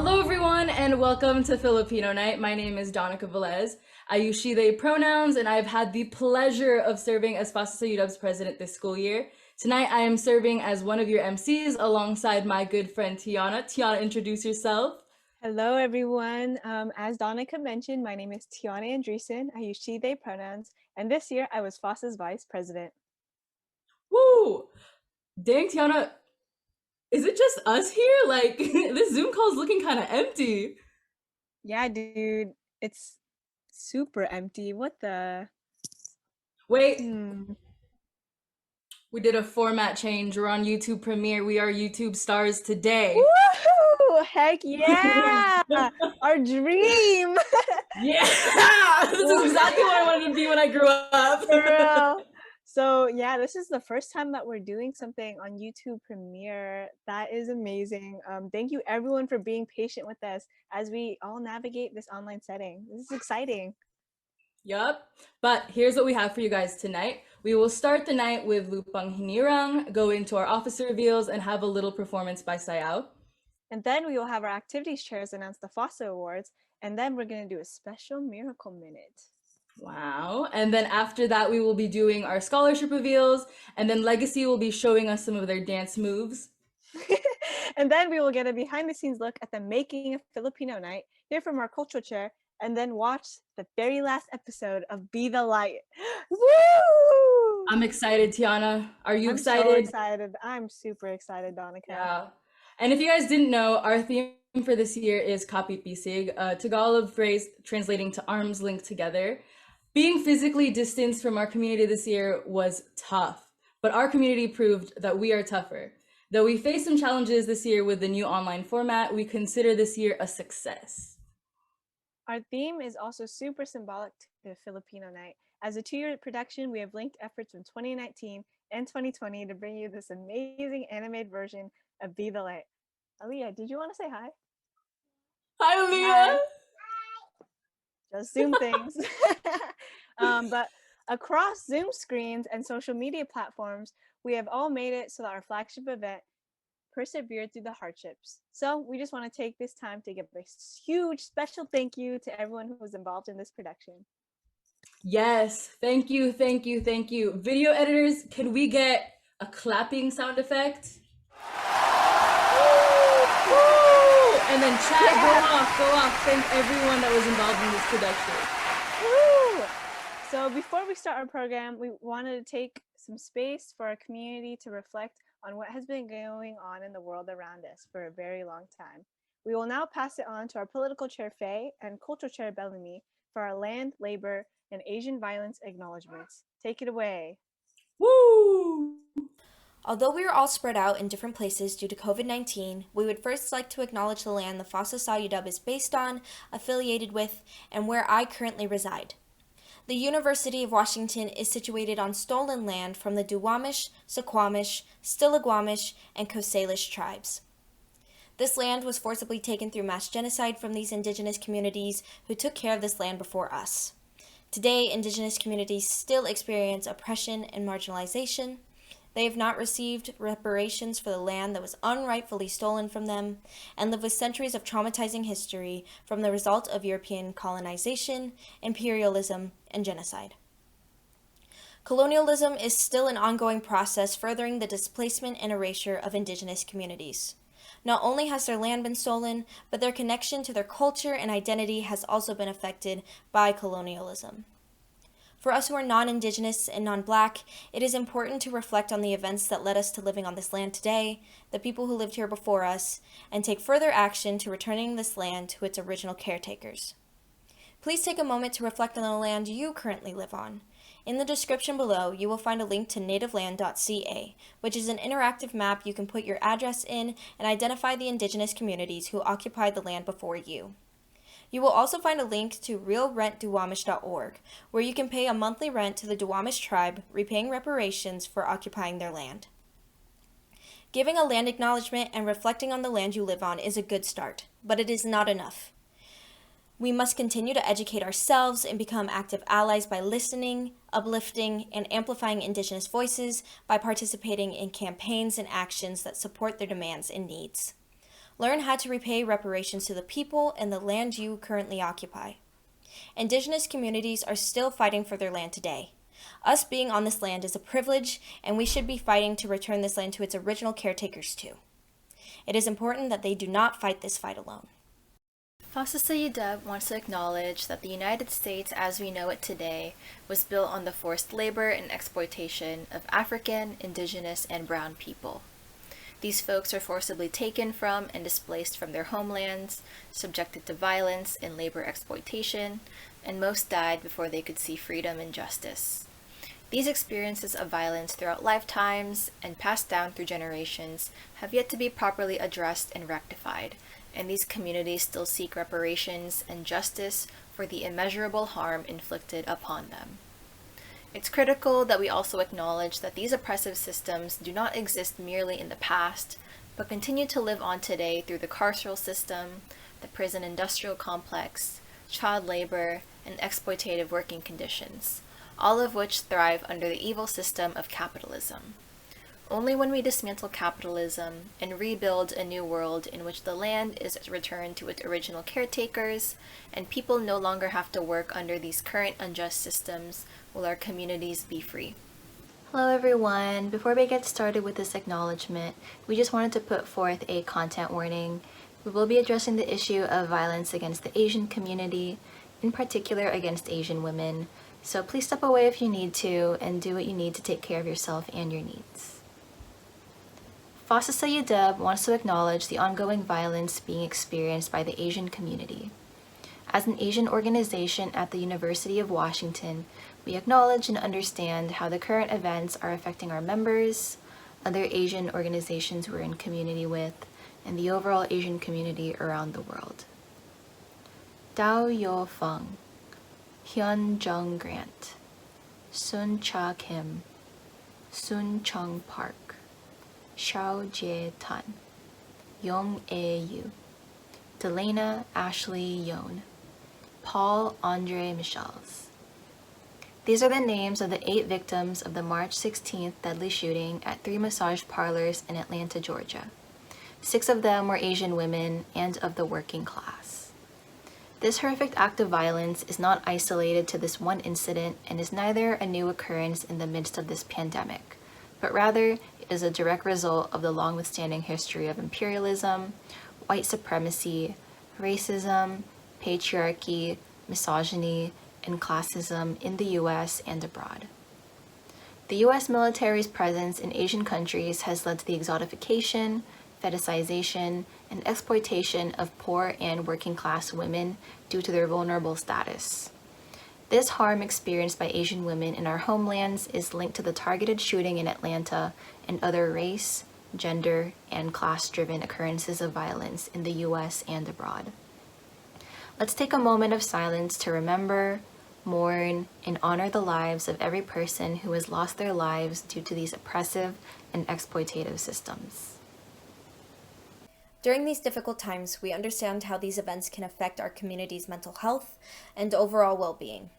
Hello, everyone, and welcome to Filipino Night. My name is Donica Velez. I use she, they pronouns, and I've had the pleasure of serving as FASA UW's president this school year. Tonight, I am serving as one of your MCs alongside my good friend Tiana. Tiana, introduce yourself. Hello, everyone. As Donica mentioned, my name is Tiana Andreessen. I use she, they pronouns, and this year I was FASA's vice president. Woo! Dang, Tiana, is it just us here? Like, this Zoom call is looking kind of empty. Yeah, dude, it's super empty. What the? Wait, Hmm. we did a format change. We're on YouTube Premiere. We are YouTube stars today. Woohoo! Heck yeah! Our dream! Yeah, this is exactly what I wanted to be when I grew For up. real. So yeah, this is the first time that we're doing something on YouTube Premiere. That is amazing. Thank you everyone for being patient with us as we all navigate this online setting. This is exciting. Yup. But here's what we have for you guys tonight. We will start the night with Lupang Hinirang, go into our officer reveals, and have a little performance by Sayao. And then we will have our activities chairs announce the FASA awards, and then we're going to do a special miracle minute. Wow. And then after that, we will be doing our scholarship reveals, and then Legacy will be showing us some of their dance moves. And then we will get a behind the scenes look at the making of Filipino Night, hear from our cultural chair, and then watch the very last episode of Be the Light. Woo! I'm excited, Tiana. Are you I'm so excited? excited. I'm super excited, Donica. Yeah. And if you guys didn't know, our theme for this year is Kapit Bisig, a Tagalog phrase translating to arms linked together. Being physically distanced from our community this year was tough, but our community proved that we are tougher. Though we faced some challenges this year with the new online format, we consider this year a success. Our theme is also super symbolic to Filipino Night. As a 2-year production, we have linked efforts from 2019 and 2020 to bring you this amazing animated version of Be the Light. Aaliyah, did you want to say hi? Hi, Say Leah! hi. Just Zoom things. But across Zoom screens and social media platforms, we have all made it so that our flagship event persevered through the hardships. So we just want to take this time to give a huge special thank you to everyone who was involved in this production. Yes, thank you, thank you, thank you. Video editors, can we get a clapping sound effect? Woo! And then chat, go off, go off. Thank everyone that was involved in this production. Woo! So before we start our program, we wanted to take some space for our community to reflect on what has been going on in the world around us for a very long time. We will now pass it on to our political chair, Faye, and cultural chair, Bellamy, for our land, labor, and Asian violence acknowledgements. Take it away. Woo! Although we are all spread out in different places due to COVID-19, we would first like to acknowledge the land the FASA UW is based on, affiliated with, and where I currently reside. The University of Washington is situated on stolen land from the Duwamish, Suquamish, Stillaguamish, and Coast Salish tribes. This land was forcibly taken through mass genocide from these indigenous communities who took care of this land before us. Today, indigenous communities still experience oppression and marginalization. They have not received reparations for the land that was unrightfully stolen from them, and live with centuries of traumatizing history from the result of European colonization, imperialism, and genocide. Colonialism is still an ongoing process furthering the displacement and erasure of indigenous communities. Not only has their land been stolen, but their connection to their culture and identity has also been affected by colonialism. For us who are non-Indigenous and non-Black, it is important to reflect on the events that led us to living on this land today, the people who lived here before us, and take further action to returning this land to its original caretakers. Please take a moment to reflect on the land you currently live on. In the description below, you will find a link to nativeland.ca, which is an interactive map you can put your address in and identify the Indigenous communities who occupied the land before you. You will also find a link to realrentduwamish.org, where you can pay a monthly rent to the Duwamish tribe, repaying reparations for occupying their land. Giving a land acknowledgement and reflecting on the land you live on is a good start, but it is not enough. We must continue to educate ourselves and become active allies by listening, uplifting, and amplifying Indigenous voices by participating in campaigns and actions that support their demands and needs. Learn how to repay reparations to the people and the land you currently occupy. Indigenous communities are still fighting for their land today. Us being on this land is a privilege, and we should be fighting to return this land to its original caretakers too. It is important that they do not fight this fight alone. FASA Sayyidah wants to acknowledge that the United States as we know it today was built on the forced labor and exploitation of African, Indigenous, and Brown people. These folks are forcibly taken from and displaced from their homelands, subjected to violence and labor exploitation, and most died before they could see freedom and justice. These experiences of violence throughout lifetimes and passed down through generations have yet to be properly addressed and rectified, and these communities still seek reparations and justice for the immeasurable harm inflicted upon them. It's critical that we also acknowledge that these oppressive systems do not exist merely in the past, but continue to live on today through the carceral system, the prison industrial complex, child labor, and exploitative working conditions, all of which thrive under the evil system of capitalism. Only when we dismantle capitalism and rebuild a new world in which the land is returned to its original caretakers and people no longer have to work under these current unjust systems will our communities be free. Hello everyone. Before we get started with this acknowledgement, we just wanted to put forth a content warning. We will be addressing the issue of violence against the Asian community, in particular against Asian women. So please step away if you need to and do what you need to take care of yourself and your needs. FASA Sayyidah wants to acknowledge the ongoing violence being experienced by the Asian community. As an Asian organization at the University of Washington, we acknowledge and understand how the current events are affecting our members, other Asian organizations we're in community with, and the overall Asian community around the world. Dao Yo Feng, Hyun Jung Grant, Sun Cha Kim, Sun Chung Park, Xiao Jie Tan, Yong A Yu, Delana Ashley Yon, Paul Andre Michels. These are the names of the 8 victims of the March 16th deadly shooting at 3 massage parlors in Atlanta, Georgia. 6 of them were Asian women and of the working class. This horrific act of violence is not isolated to this one incident and is neither a new occurrence in the midst of this pandemic, but rather it is a direct result of the long-withstanding history of imperialism, white supremacy, racism, patriarchy, misogyny, and classism in the US and abroad. The US military's presence in Asian countries has led to the exotification, fetishization, and exploitation of poor and working-class women due to their vulnerable status. This harm experienced by Asian women in our homelands is linked to the targeted shooting in Atlanta and other race, gender, and class-driven occurrences of violence in the US and abroad. Let's take a moment of silence to remember, mourn, and honor the lives of every person who has lost their lives due to these oppressive and exploitative systems. During these difficult times, we understand how these events can affect our community's mental health and overall well-being.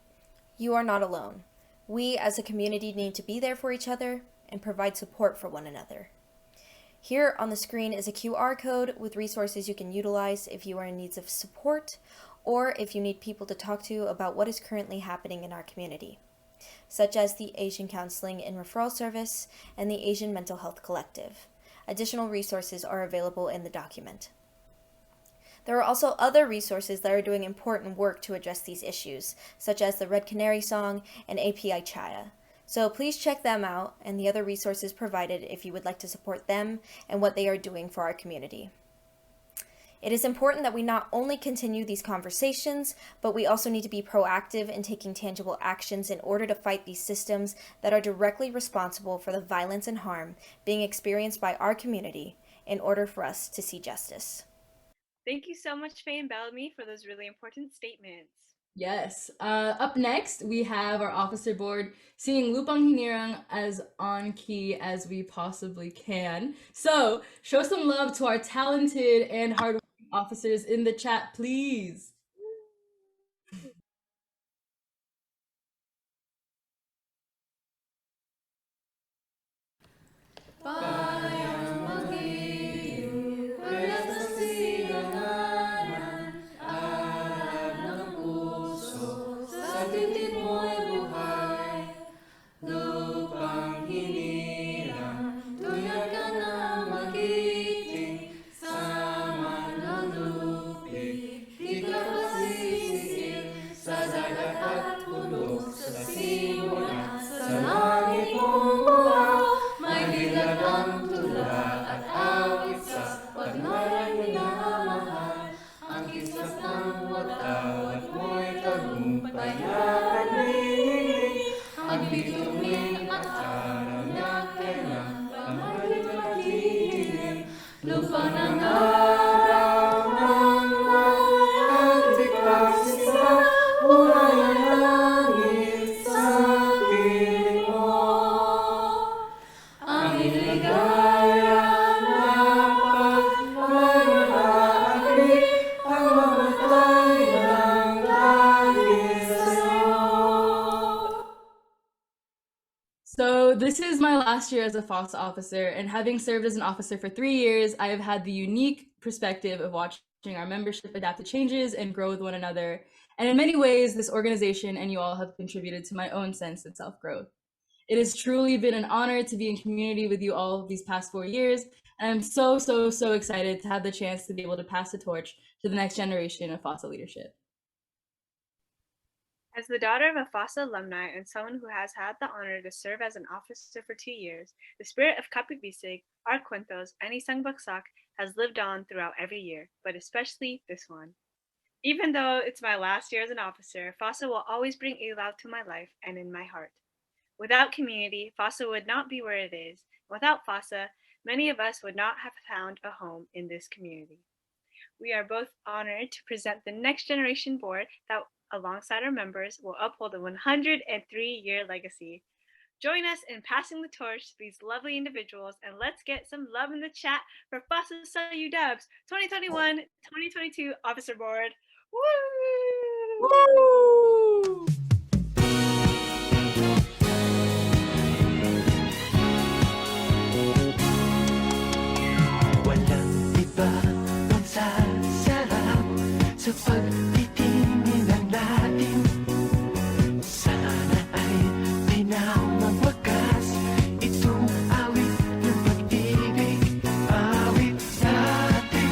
You are not alone. We as a community need to be there for each other and provide support for one another. Here on the screen is a QR code with resources you can utilize if you are in need of support or if you need people to talk to about what is currently happening in our community, such as the Asian Counseling and Referral Service and the Asian Mental Health Collective. Additional resources are available in the document. There are also other resources that are doing important work to address these issues, such as the Red Canary Song and API Chaya. So please check them out and the other resources provided if you would like to support them and what they are doing for our community. It is important that we not only continue these conversations, but we also need to be proactive in taking tangible actions in order to fight these systems that are directly responsible for the violence and harm being experienced by our community in order for us to see justice. Thank you so much, Faye and Bellamy, for those really important statements. Yes. Up next, we have our officer board singing Lupang Hinirang as on key as we possibly can. So, show some love to our talented and hardworking officers in the chat, please. Bye. Pangarap ng ating pagsisa, buhay ang langit sa piling mo. Ang ligaya na pagmamahagi, ang mamatay ng langit sa'yo. So this is my last year as a FASA officer, and having served as an officer for 3 years, I have had the unique perspective of watching our membership adapt to changes and grow with one another. And in many ways, this organization and you all have contributed to my own sense of self-growth. It has truly been an honor to be in community with you all these past 4 years, and I'm so, so, so excited to have the chance to be able to pass the torch to the next generation of FASA leadership. As the daughter of a FASA alumni and someone who has had the honor to serve as an officer for 2 years, the spirit of Kapitbisig, our cuentos, and Isang Baksak has lived on throughout every year, but especially this one. Even though it's my last year as an officer, FASA will always bring ilaw to my life and in my heart. Without community, FASA would not be where it is. Without FASA, many of us would not have found a home in this community. We are both honored to present the next generation board that, alongside our members, will uphold a 103-year legacy. Join us in passing the torch to these lovely individuals, and let's get some love in the chat for FASA Sayu Dubs 2021-2022 Officer Board. Woo! Woo! Walang iba magsasarap sa pagtitingin natin. Sana ay di na magwakas itong awit ng pag-ibig. Awit natin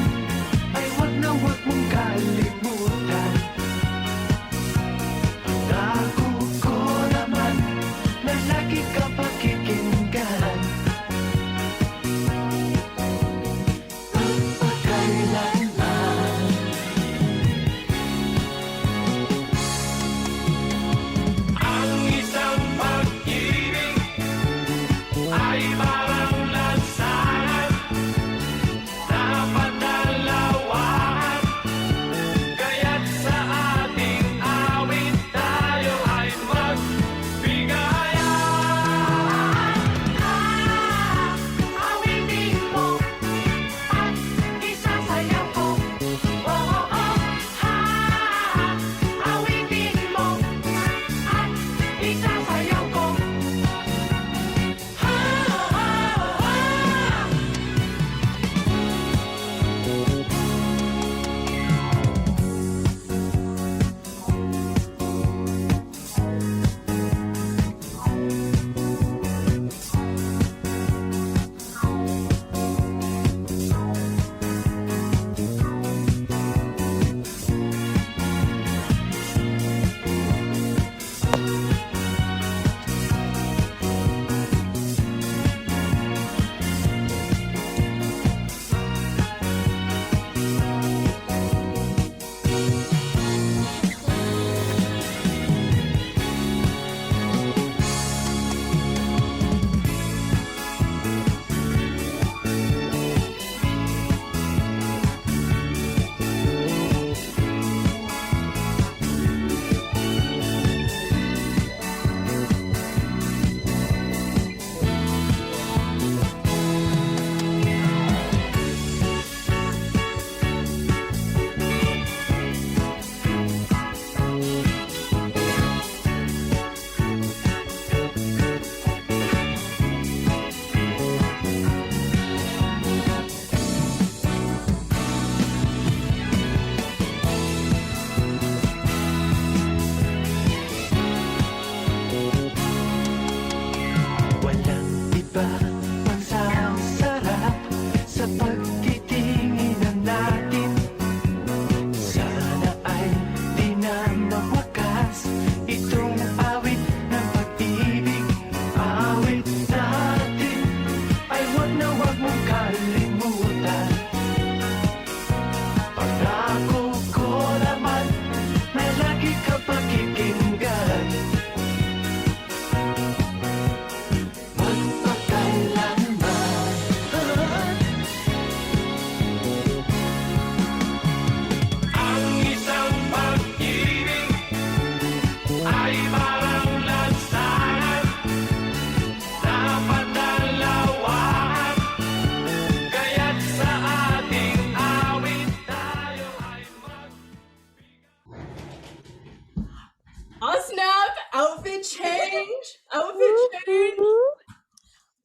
ay wag mong kalimutan. Pangako ko naman na lagi ka pakikinggan. Magpakailanman. Ang isang pag-ibig ay parang lansangan na padalawahan. Kaya't sa ating awit tayo ay magbigayan. Awitin mo at isasayaw ko. Oo, awitin mo at isasayaw ko.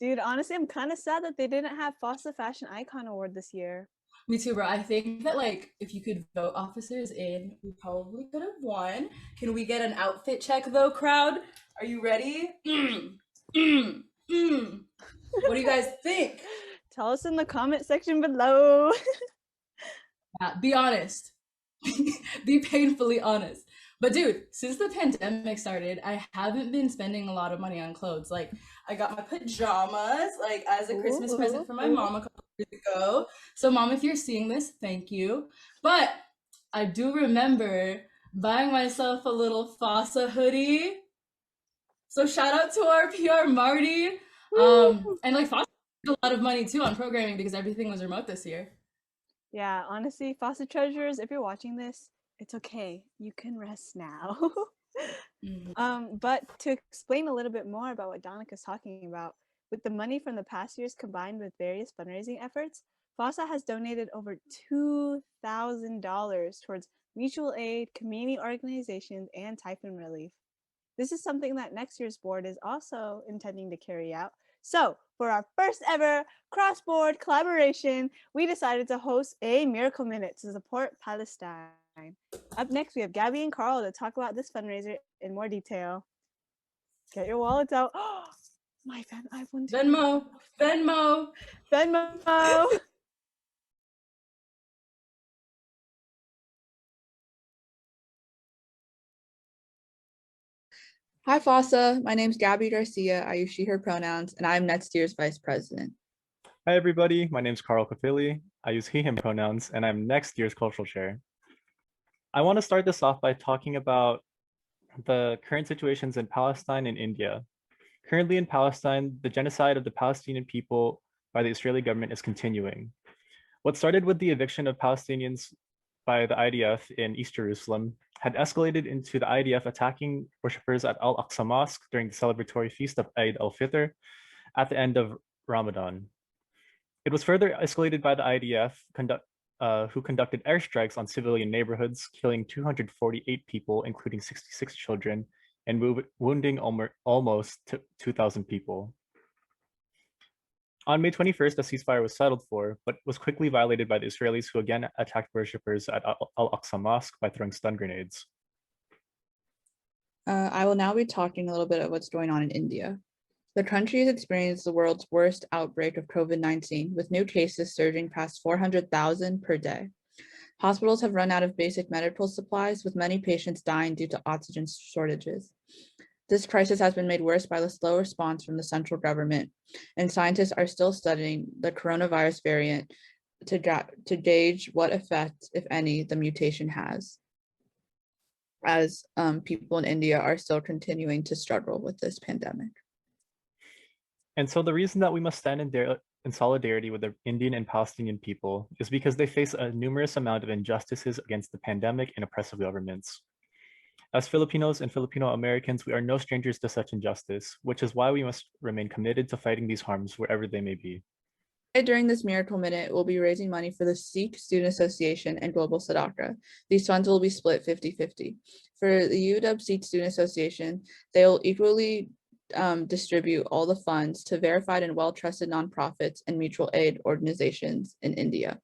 Dude, honestly, I'm kind of sad that they didn't have FASA Fashion Icon Award this year. Me too, bro. I think that like if you could vote officers in, we probably could have won. Can we get an outfit check though, crowd? Are you ready? What do you guys think? Tell us in the comment section below. Be honest. Be painfully honest. But dude, since the pandemic started, I haven't been spending a lot of money on clothes. Like I got my pajamas like as a Christmas present for my mom a couple years ago. So mom, if you're seeing this, thank you. But I do remember buying myself a little FASA hoodie. So shout out to our PR Marty. And like FASA spent a lot of money too on programming because everything was remote this year. Yeah, honestly, FASA treasures, if you're watching this, it's okay. You can rest now. But to explain a little bit more about what Donica's talking about, with the money from the past years combined with various fundraising efforts, FASA has donated over $2,000 towards mutual aid, community organizations, and typhoon relief. This is something that next year's board is also intending to carry out. So, for our first ever cross-board collaboration, we decided to host a Miracle Minute to support Palestine. Up next, we have Gabby and Carl to talk about this fundraiser in more detail. Get your wallets out. My fan, I want to Venmo. Venmo. Hi, FASA. My name's Gabby Garcia. I use she, her pronouns, and I'm next year's vice president. Hi, everybody. My name's Carl Kafili. I use he, him pronouns, and I'm next year's cultural chair. I want to start this off by talking about the current situations in Palestine and India. Currently in Palestine, the genocide of the Palestinian people by the Israeli government is continuing. What started with the eviction of Palestinians by the IDF in East Jerusalem had escalated into the IDF attacking worshippers at Al-Aqsa Mosque during the celebratory feast of Eid al-Fitr at the end of Ramadan. It was further escalated by the IDF, who conducted airstrikes on civilian neighborhoods, killing 248 people, including 66 children, and wounding almost 2,000 people. On May 21st, a ceasefire was settled for, but was quickly violated by the Israelis, who again attacked worshippers at Al-Aqsa Mosque by throwing stun grenades. I will now be talking a little bit of what's going on in India. The country has experienced the world's worst outbreak of COVID-19, with new cases surging past 400,000 per day. Hospitals have run out of basic medical supplies, with many patients dying due to oxygen shortages. This crisis has been made worse by the slow response from the central government, and scientists are still studying the coronavirus variant to gauge what effect, if any, the mutation has, as people in India are still continuing to struggle with this pandemic. And so the reason that we must stand in solidarity with the Indian and Palestinian people is because they face a numerous amount of injustices against the pandemic and oppressive governments. As Filipinos and Filipino Americans, we are no strangers to such injustice, which is why we must remain committed to fighting these harms wherever they may be. During this Miracle Minute, we'll be raising money for the Sikh Student Association and Global Sadaqah. These funds will be split 50-50. For the UW Sikh Student Association, they will equally distribute all the funds to verified and well-trusted nonprofits and mutual aid organizations in India.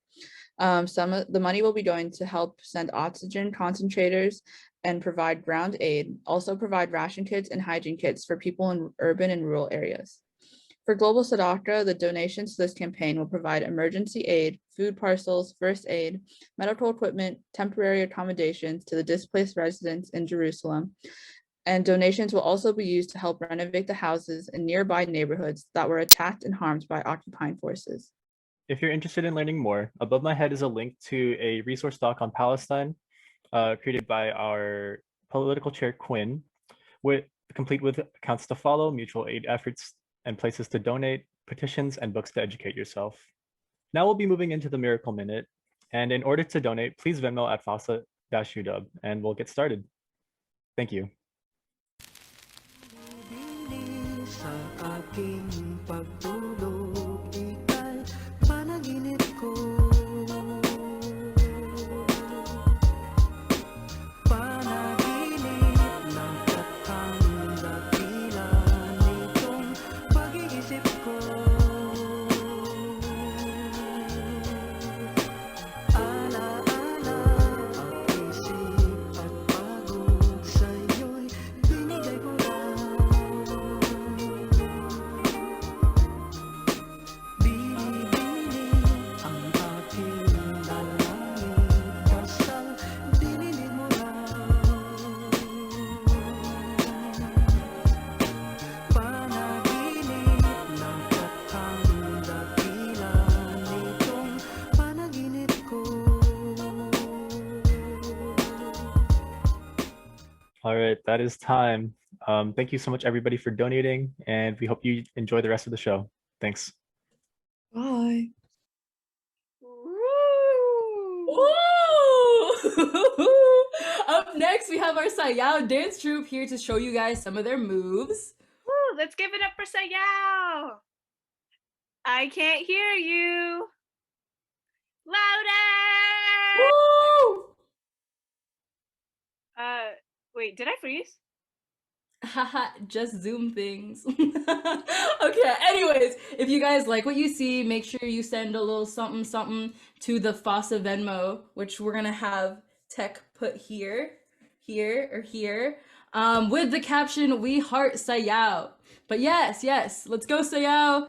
Some of the money will be going to help send oxygen concentrators and provide ground aid, also provide ration kits and hygiene kits for people in urban and rural areas. For Global Sadaqah, the donations to this campaign will provide emergency aid, food parcels, first aid, medical equipment, temporary accommodations to the displaced residents in Jerusalem, and donations will also be used to help renovate the houses in nearby neighborhoods that were attacked and harmed by occupying forces. If you're interested in learning more, above my head is a link to a resource doc on Palestine created by our political chair, Quinn, complete with accounts to follow, mutual aid efforts, and places to donate, petitions, and books to educate yourself. Now we'll be moving into the Miracle Minute. And in order to donate, please Venmo at FASA-UW, and we'll get started. Thank you. Sa aking pagtulog, ika'y panaginip ko. Panaginip na katang dakilan nitong pag-iisip ko. All right, that is time. Thank you so much, everybody, for donating, and we hope you enjoy the rest of the show. Thanks. Bye. Woo! Woo! Up next, we have our Sayao dance troupe here to show you guys some of their moves. Woo! Let's give it up for Sayao. I can't hear you. Louder! Woo! Wait, did I freeze? Haha, just Zoom things. Okay, anyways, if you guys like what you see, make sure you send a little something something to the FASA Venmo, which we're gonna have Tech put here, or here, with the caption, "We heart Sayao." But yes, let's go Sayao.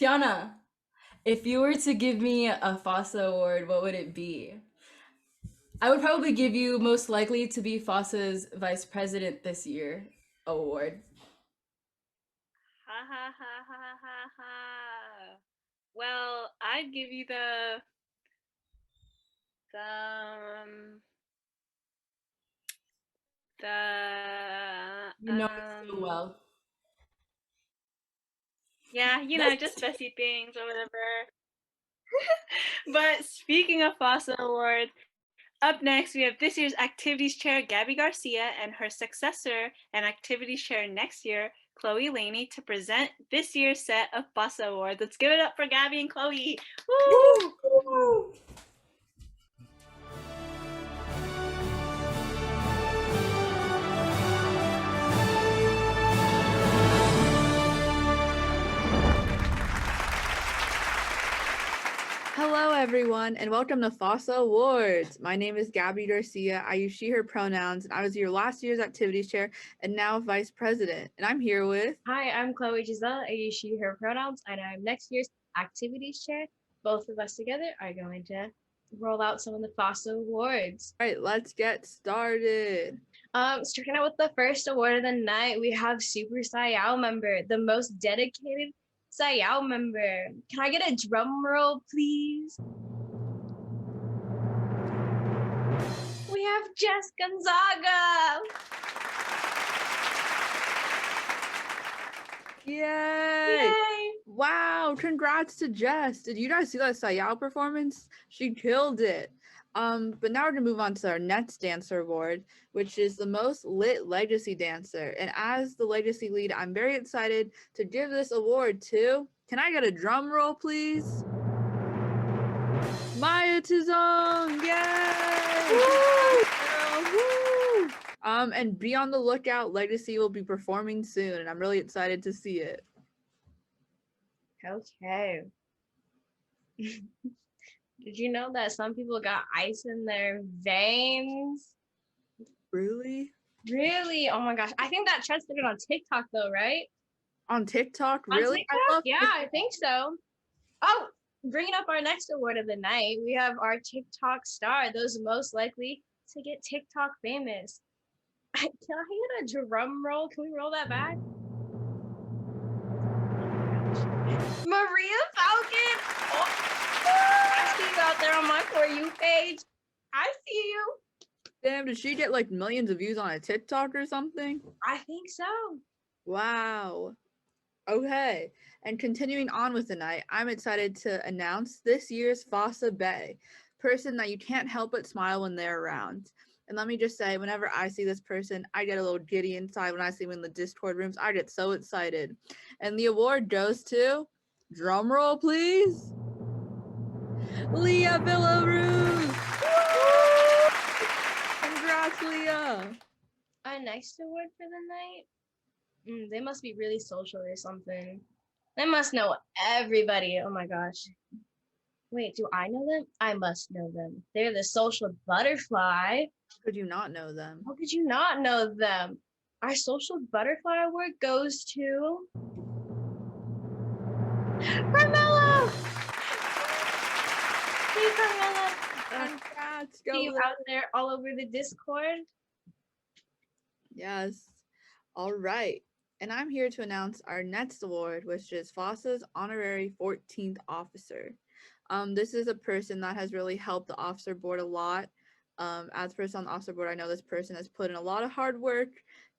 Tiana, if you were to give me a FASA award, what would it be? I would probably give you most likely to be FASA's vice president this year award. Ha ha ha ha ha ha. Well, I'd give you um, the You know it so well. yeah, just Bessie things or whatever. But speaking of FASA Award, up next we have this year's Activities Chair, Gabby Garcia, and her successor and Activities Chair next year, Chloe Laney, to present this year's set of FASA Awards. Let's give it up for Gabby and Chloe. Woo! Woo! Hello, everyone, and welcome to FASA Awards. My name is Gabby Garcia. I use she, her pronouns, and I was your last year's activities chair and now vice president. And I'm here with. Hi, I'm Chloe Giselle. I use she, her pronouns, and I'm next year's activities chair. Both of us together are going to roll out some of the FASA awards. All right, let's get started. Starting out with the first award of the night, we have Super Sayao member, the most dedicated Sayao member. Can I get a drum roll, please? We have Jess Gonzaga. Yay! Yay! Wow, congrats to Jess. Did you guys see that Sayao performance? She killed it. But now we're gonna move on to our next dancer award, which is the most lit legacy dancer. And as the legacy lead, I'm very excited to give this award to, can I get a drum roll, please? Maya Tizong, yay! Woo! And be on the lookout. Legacy will be performing soon, and I'm really excited to see it. Okay. Did you know that some people got ice in their veins? Really? Really? Oh my gosh. I think that trend started on TikTok though, right? On TikTok? On Really? TikTok? I love Yeah, TikTok. I think so. Oh, bringing up our next award of the night, we have our TikTok star, those most likely to get TikTok famous. Can I get a drum roll? Can we roll that back? Maria Falcon! Oh, I see you out there on my For You page. I see you. Damn, did she get like millions of views on a TikTok or something? I think so. Wow. Okay. And continuing on with the night, I'm excited to announce this year's FASA Bay, person that you can't help but smile when they're around. And let me just say, whenever I see this person, I get a little giddy inside. When I see them in the Discord rooms, I get so excited. And the award goes to, drum roll please, Leah Villaruz. Congrats, Leah. A next award for the night? They must be really social or something. They must know everybody. Oh my gosh. Wait, do I know them? I must know them. They're the social butterfly. How could you not know them? How could you not know them? Our social butterfly award goes to Carmela. Hey, Carmela. Congrats, See you go out there all over the Discord. Yes. All right. And I'm here to announce our next award, which is FASA's honorary 14th officer. This is a person that has really helped the officer board a lot. As a person on the officer board, I know this person has put in a lot of hard work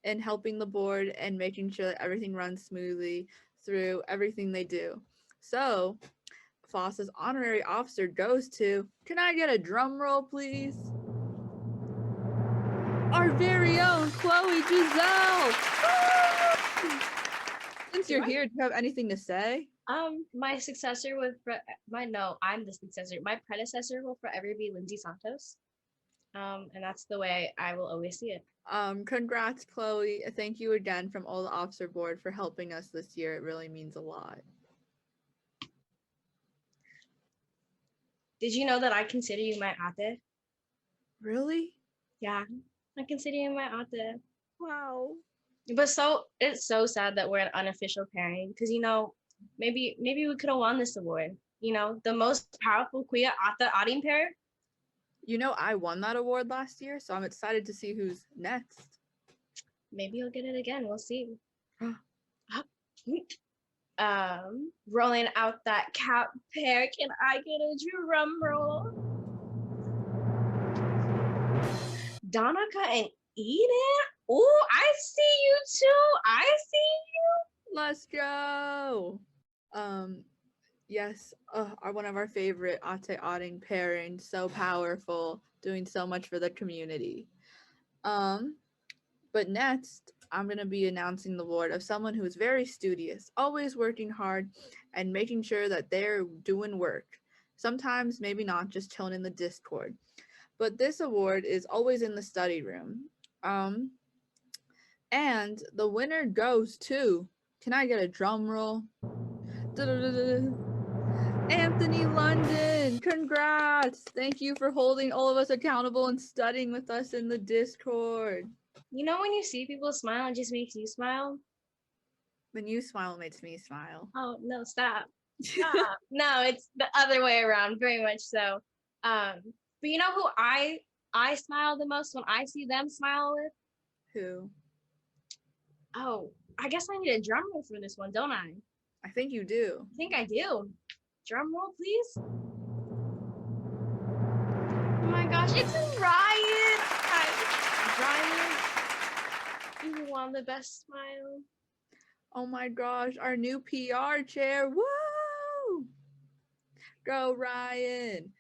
in helping the board and making sure that everything runs smoothly through everything they do. So FASA's honorary officer goes to, can I get a drum roll, please? Our very own Chloe Giselle. Since you're here, do you have anything to say? My successor would I'm the successor. My predecessor will forever be Lindsay Santos. And that's the way I will always see it. Congrats, Chloe. Thank you again from all the officer board for helping us this year. It really means a lot. Did you know that I consider you my ate? Really? Yeah, I consider you my ate. Wow. But it's so sad that we're an unofficial pairing because Maybe we could have won this award. You know, the most powerful kuya at the adding pair. You know, I won that award last year, so I'm excited to see who's next. Maybe you'll get it again. We'll see. Rolling out that cap pair. Can I get a drum roll? Donica and Eden. Oh, I see you too. I see you. Let's go. Yes, are one of our favorite Ate Auding pairings, so powerful, doing so much for the community. But next, I'm going to be announcing the award of someone who is very studious, always working hard, and making sure that they're doing work. Sometimes maybe not, just chilling in the Discord. But this award is always in the study room. And the winner goes to, can I get a drum roll? Anthony London, congrats! Thank you for holding all of us accountable and studying with us in the Discord. You know when you see people smile, it just makes you smile? When you smile, it makes me smile. Oh, no, stop. Stop. No, it's the other way around, very much so. But you know who I smile the most when I see them smile with? Who? Oh, I guess I need a drum roll for this one, don't I? I think you do. I think I do. Drum roll, please. Oh my gosh, it's Ryan. Ryan, you won the best smile. Oh my gosh, our new PR chair. Woo! Go Ryan.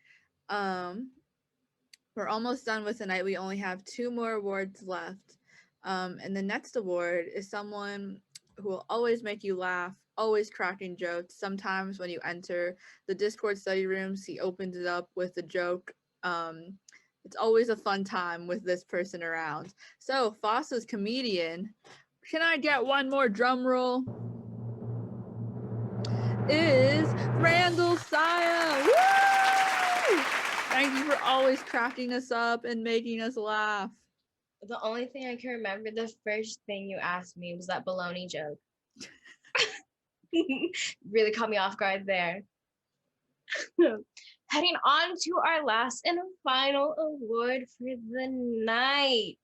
We're almost done with the night. We only have 2 more awards left. And the next award is someone who will always make you laugh, always cracking jokes. Sometimes when you enter the Discord study rooms, he opens it up with a joke. It's always a fun time with this person around. So FASA's comedian, can I get one more drum roll? Is Randall Saya. Woo! Thank you for always cracking us up and making us laugh. The only thing I can remember, the first thing you asked me was that baloney joke. Really caught me off guard there. Heading on to our last and final award for the night.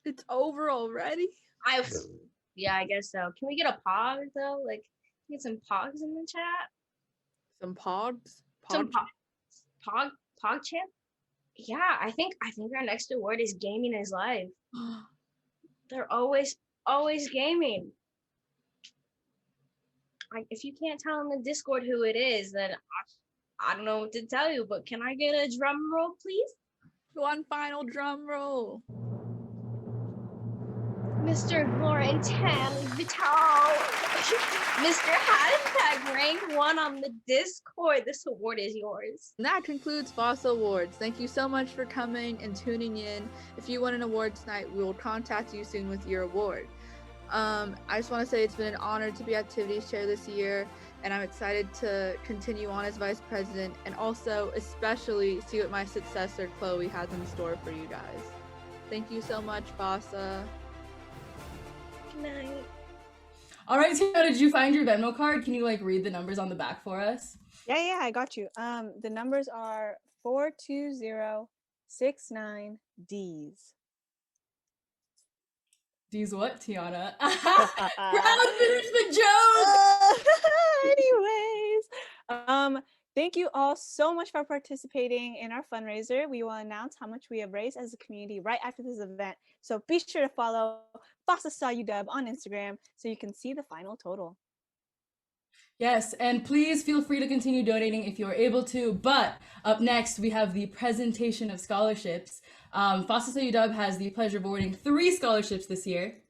It's over already? Yeah, I guess so. Can we get a pog though? Like, get some pogs in the chat? Some pogs? Some pog champ? Yeah, I think our next award is Gaming is Life. They're always gaming. If you can't tell in the Discord who it is, then I don't know what to tell you, but can I get a drum roll, please? One final drum roll. Mr. Laurentan Vital. Mr. Hashtag rank 1 on the Discord. This award is yours. And that concludes FASA Awards. Thank you so much for coming and tuning in. If you won an award tonight, we will contact you soon with your award. I just want to say it's been an honor to be activities chair this year, and I'm excited to continue on as vice president and also especially see what my successor Chloe has in store for you guys. Thank you so much, FASA. Good night. All right, Tina, did you find your Venmo card? Can you read the numbers on the back for us? Yeah, I got you. The numbers are 42069 Ds. D's what, Tiana? Crowd, finish the joke! Anyways, thank you all so much for participating in our fundraiser. We will announce how much we have raised as a community right after this event. So be sure to follow FASA on Instagram so you can see the final total. Yes, and please feel free to continue donating if you are able to. But up next, we have the presentation of scholarships. FASA UW has the pleasure of awarding 3 scholarships this year.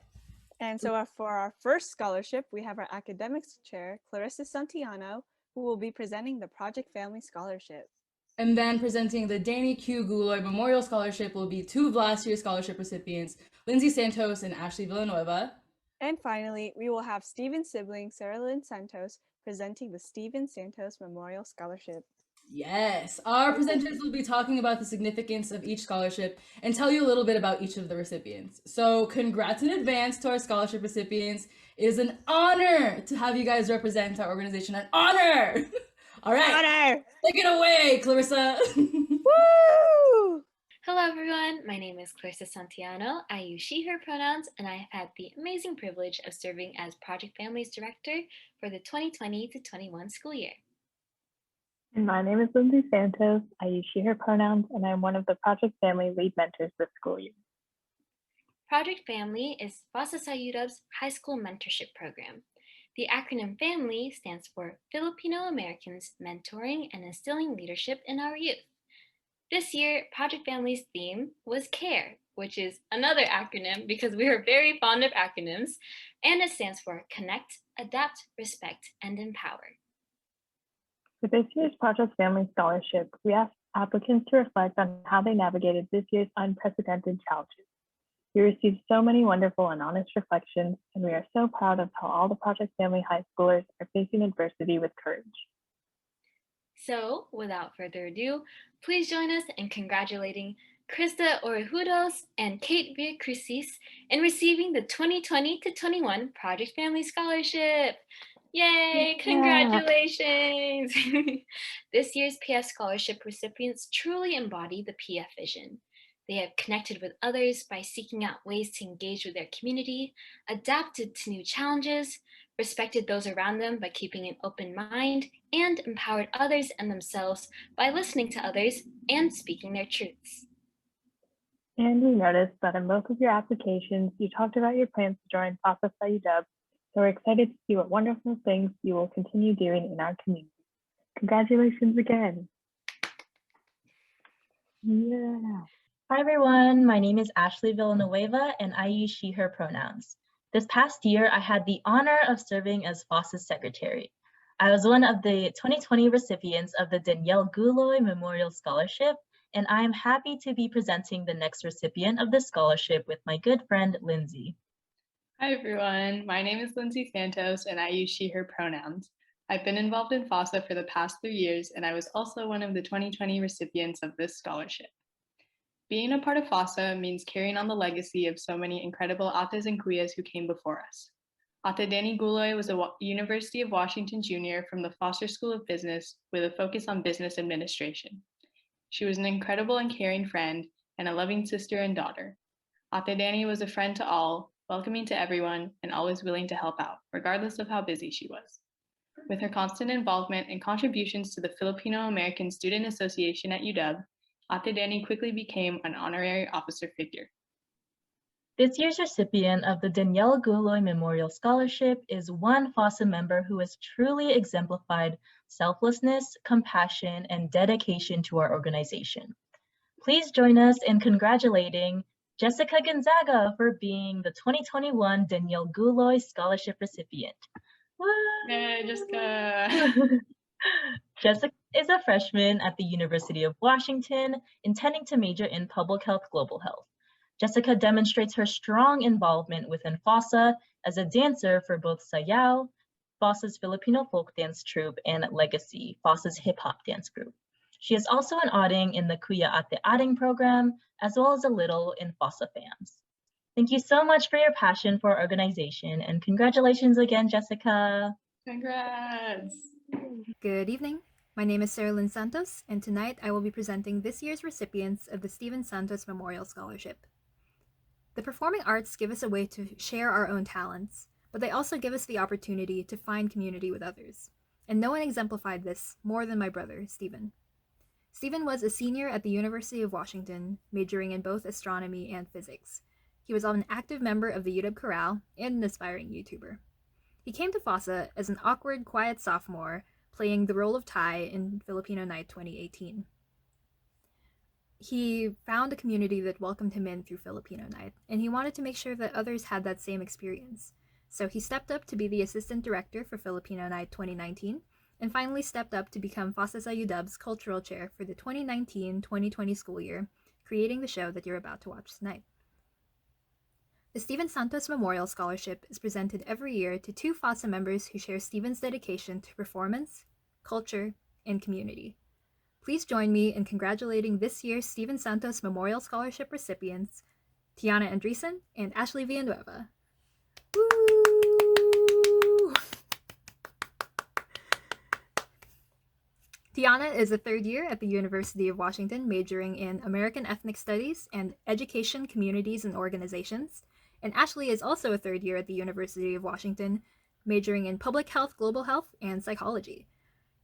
And so for our first scholarship, we have our academics chair, Clarissa Santiano, who will be presenting the Project Family Scholarship. And then presenting the Danny Q. Guloy Memorial Scholarship will be 2 of last year's scholarship recipients, Lindsay Santos and Ashley Villanueva. And finally, we will have Steven's sibling, Sarah Lynn Santos, presenting the Steven Santos Memorial Scholarship. Yes, our presenters will be talking about the significance of each scholarship and tell you a little bit about each of the recipients. So congrats in advance to our scholarship recipients. It is an honor to have you guys represent our organization. An honor! All right, Honor! take it away, Clarissa. Woo! Hello, everyone. My name is Clarissa Santiano. I use she, her pronouns, and I have had the amazing privilege of serving as Project Families Director for the 2020 to 21 school year. And my name is Lindsay Santos. I use she, her pronouns, and I'm one of the Project Family lead mentors this school year. Project Family is FASA Sayudab's high school mentorship program. The acronym FAMILY stands for Filipino Americans Mentoring and Instilling Leadership in Our Youth. This year, Project Family's theme was CARE, which is another acronym because we are very fond of acronyms, and it stands for Connect, Adapt, Respect, and Empower. For this year's Project Family Scholarship, we asked applicants to reflect on how they navigated this year's unprecedented challenges. We received so many wonderful and honest reflections, and we are so proud of how all the Project Family high schoolers are facing adversity with courage. So, without further ado, please join us in congratulating Krista Orejudos and Kate Villacrucis in receiving the 2020 to 21 Project Family Scholarship. Yay! Congratulations! This year's PF Scholarship recipients truly embody the PF vision. They have connected with others by seeking out ways to engage with their community, adapted to new challenges, respected those around them by keeping an open mind, and empowered others and themselves by listening to others and speaking their truths. And we noticed that in both of your applications, you talked about your plans to join FASA Sayudab, so we're excited to see what wonderful things you will continue doing in our community. Congratulations again. Yeah. Hi everyone, my name is Ashley Villanueva and I use she, her pronouns. This past year, I had the honor of serving as FASA's secretary. I was one of the 2020 recipients of the Danielle Guloy Memorial Scholarship, and I am happy to be presenting the next recipient of this scholarship with my good friend, Lindsay. Hi everyone, my name is Lindsay Santos and I use she, her pronouns. I've been involved in FASA for the past 3 years and I was also one of the 2020 recipients of this scholarship. Being a part of FASA means carrying on the legacy of so many incredible ates and kuyas who came before us. Ate Danny Guloy was a University of Washington junior from the Foster School of Business with a focus on business administration. She was an incredible and caring friend and a loving sister and daughter. Ate Danny was a friend to all, welcoming to everyone, and always willing to help out, regardless of how busy she was. With her constant involvement and contributions to the Filipino American Student Association at UW, Ate Danny quickly became an honorary officer figure. This year's recipient of the Danielle Guloy Memorial Scholarship is one FASA member who has truly exemplified selflessness, compassion, and dedication to our organization. Please join us in congratulating Jessica Gonzaga for being the 2021 Danielle Guloy Scholarship recipient. Yay, Jessica! Jessica is a freshman at the University of Washington, intending to major in public health global health. Jessica demonstrates her strong involvement within FASA as a dancer for both Sayaw, FASA's Filipino folk dance troupe, and Legacy, FASA's hip hop dance group. She is also an auditing in the Kuya Ate Ading program, as well as a little in FASA FAMS. Thank you so much for your passion for our organization, and congratulations again, Jessica. Congrats! Good evening. My name is Sarah Lynn Santos, and tonight I will be presenting this year's recipients of the Steven Santos Memorial Scholarship. The performing arts give us a way to share our own talents, but they also give us the opportunity to find community with others. And no one exemplified this more than my brother, Steven. Steven was a senior at the University of Washington, majoring in both astronomy and physics. He was an active member of the UW Chorale and an aspiring YouTuber. He came to FASA as an awkward, quiet sophomore, playing the role of Tai in Filipino Night 2018. He found a community that welcomed him in through Filipino Night, and he wanted to make sure that others had that same experience. So he stepped up to be the assistant director for Filipino Night 2019, and finally stepped up to become FASA Sayudab's cultural chair for the 2019-2020 school year, creating the show that you're about to watch tonight. The Steven Santos Memorial Scholarship is presented every year to 2 FASA members who share Steven's dedication to performance, culture, and community. Please join me in congratulating this year's Steven Santos Memorial Scholarship recipients, Tiana Andreessen and Ashley Villanueva. Woo! Tiana is a third year at the University of Washington, majoring in American Ethnic Studies and Education, Communities, and Organizations. And Ashley is also a third year at the University of Washington, majoring in Public Health, Global Health, and Psychology.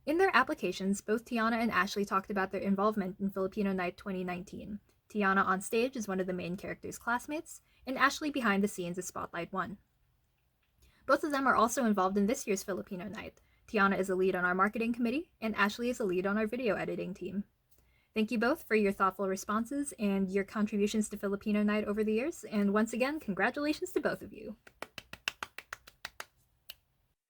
In their applications, both Tiana and Ashley talked about their involvement in Filipino Night 2019. Tiana on stage as one of the main characters' classmates, and Ashley behind the scenes as Spotlight 1. Both of them are also involved in this year's Filipino Night. Tiana is a lead on our marketing committee, and Ashley is a lead on our video editing team. Thank you both for your thoughtful responses and your contributions to Filipino Night over the years, and once again, congratulations to both of you.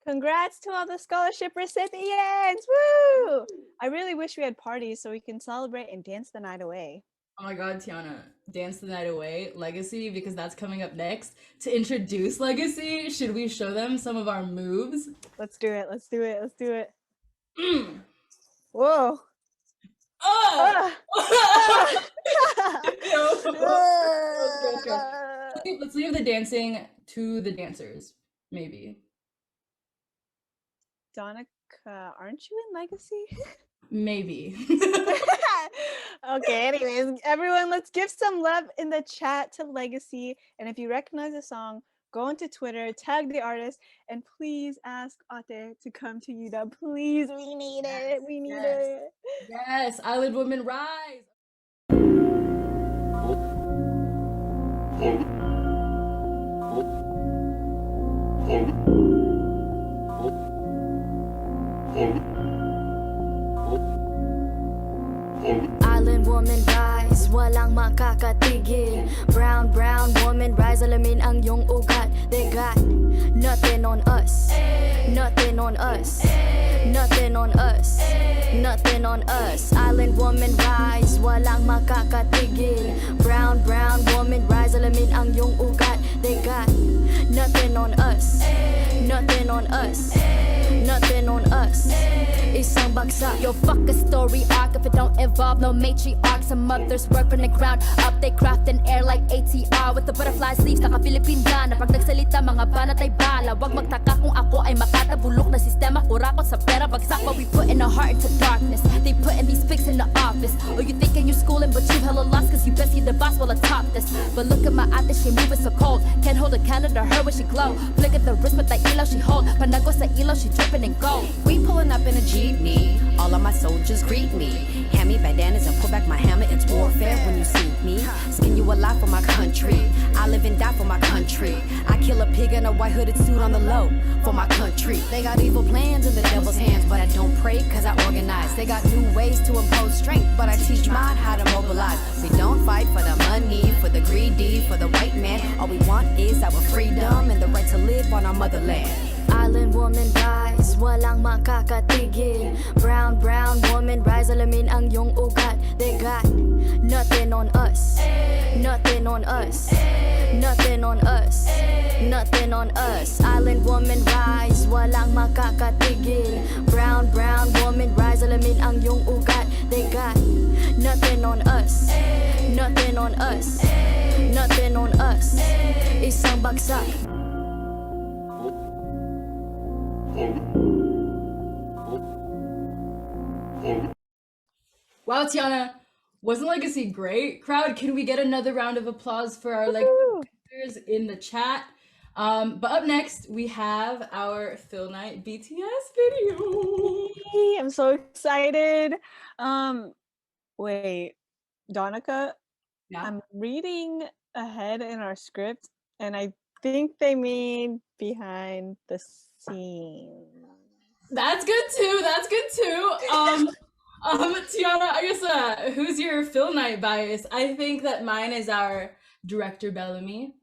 Congrats to all the scholarship recipients! Woo! I really wish we had parties so we can celebrate and dance the night away. Oh my god, Tiana, Dance the Night Away, Legacy, because that's coming up next. To introduce Legacy, should we show them some of our moves? Let's do it, let's do it, let's do it. Mm. Whoa! Oh! Ah! Let's leave the dancing to the dancers, maybe. Donica, aren't you in Legacy? Maybe. Okay, anyways, everyone, let's give some love in the chat to Legacy. And if you recognize the song, go into Twitter, tag the artist, and please ask Ate to come to UW. Please, we need it. We need it. Yes, Island Women Rise. Island woman rise, walang makakatigil. Brown, brown woman rise, alamin ang iyong ugat. They got nothing on us, nothing on us, nothing on us, nothing on us. Island woman rise, walang makakatigil. Brown, brown woman rise, alamin ang iyong ugat. They got nothing on us, nothing on us, nothing on us. Isang bagsak. Yo, fuck a story arc if it don't involve no matriarch. Some mothers work from the ground up, they craft an air like ATR with the butterfly sleeves. Naka-Philippine na pag nagsalita mga banat ay bala. Wag magtaka kung ako ay makatabulok na sistema. Kurakot sa pera bagsak, but we put in our heart into darkness. They putting these pigs in the office. Oh, you thinking you're schooling, but you hella lost, cause you best see the boss while I top this. But look at my ate, she moving so cold. Can't hold a candle to her when she glow. Flick at the wrist with that ilaw she hold. Panago sa ilaw, she dripping in gold. We pulling up in a jeepney. All of my soldiers greet me. Hand me bandanas and pull back my hammer. It's warfare when you see me. Skin you alive for my country. I live and die for my country. I kill a pig in a white hooded suit on the low for my country. They got evil plans in the devil's hands, but I don't pray cause I organize. They got new ways to impose strength, but I teach mine how to mobilize. We don't fight for the money, for the greedy, for the white man. All we want is our freedom and the right to live on our motherland. Island woman rise, walang makakatigil. Brown, brown woman rise, alamin ang iyong ugat. They got nothing on us, nothing on us, nothing on us, nothing on us. Island woman rise, walang makakatigil. Brown, brown woman rise, alamin ang iyong ugat. They got nothing on us, nothing on us, nothing on us. Isang bagsak. Wow, Tiana, wasn't Legacy great? Crowd, can we get another round of applause for our Legacy in the chat? But up next, we have our Phil Night BTS video. I'm so excited. Wait, Donica, yeah? I'm reading ahead in our script, and I think they mean behind the scenes. That's good too. That's good too. Tiana, I guess who's your Phil Night bias? I think that mine is our director Bellamy.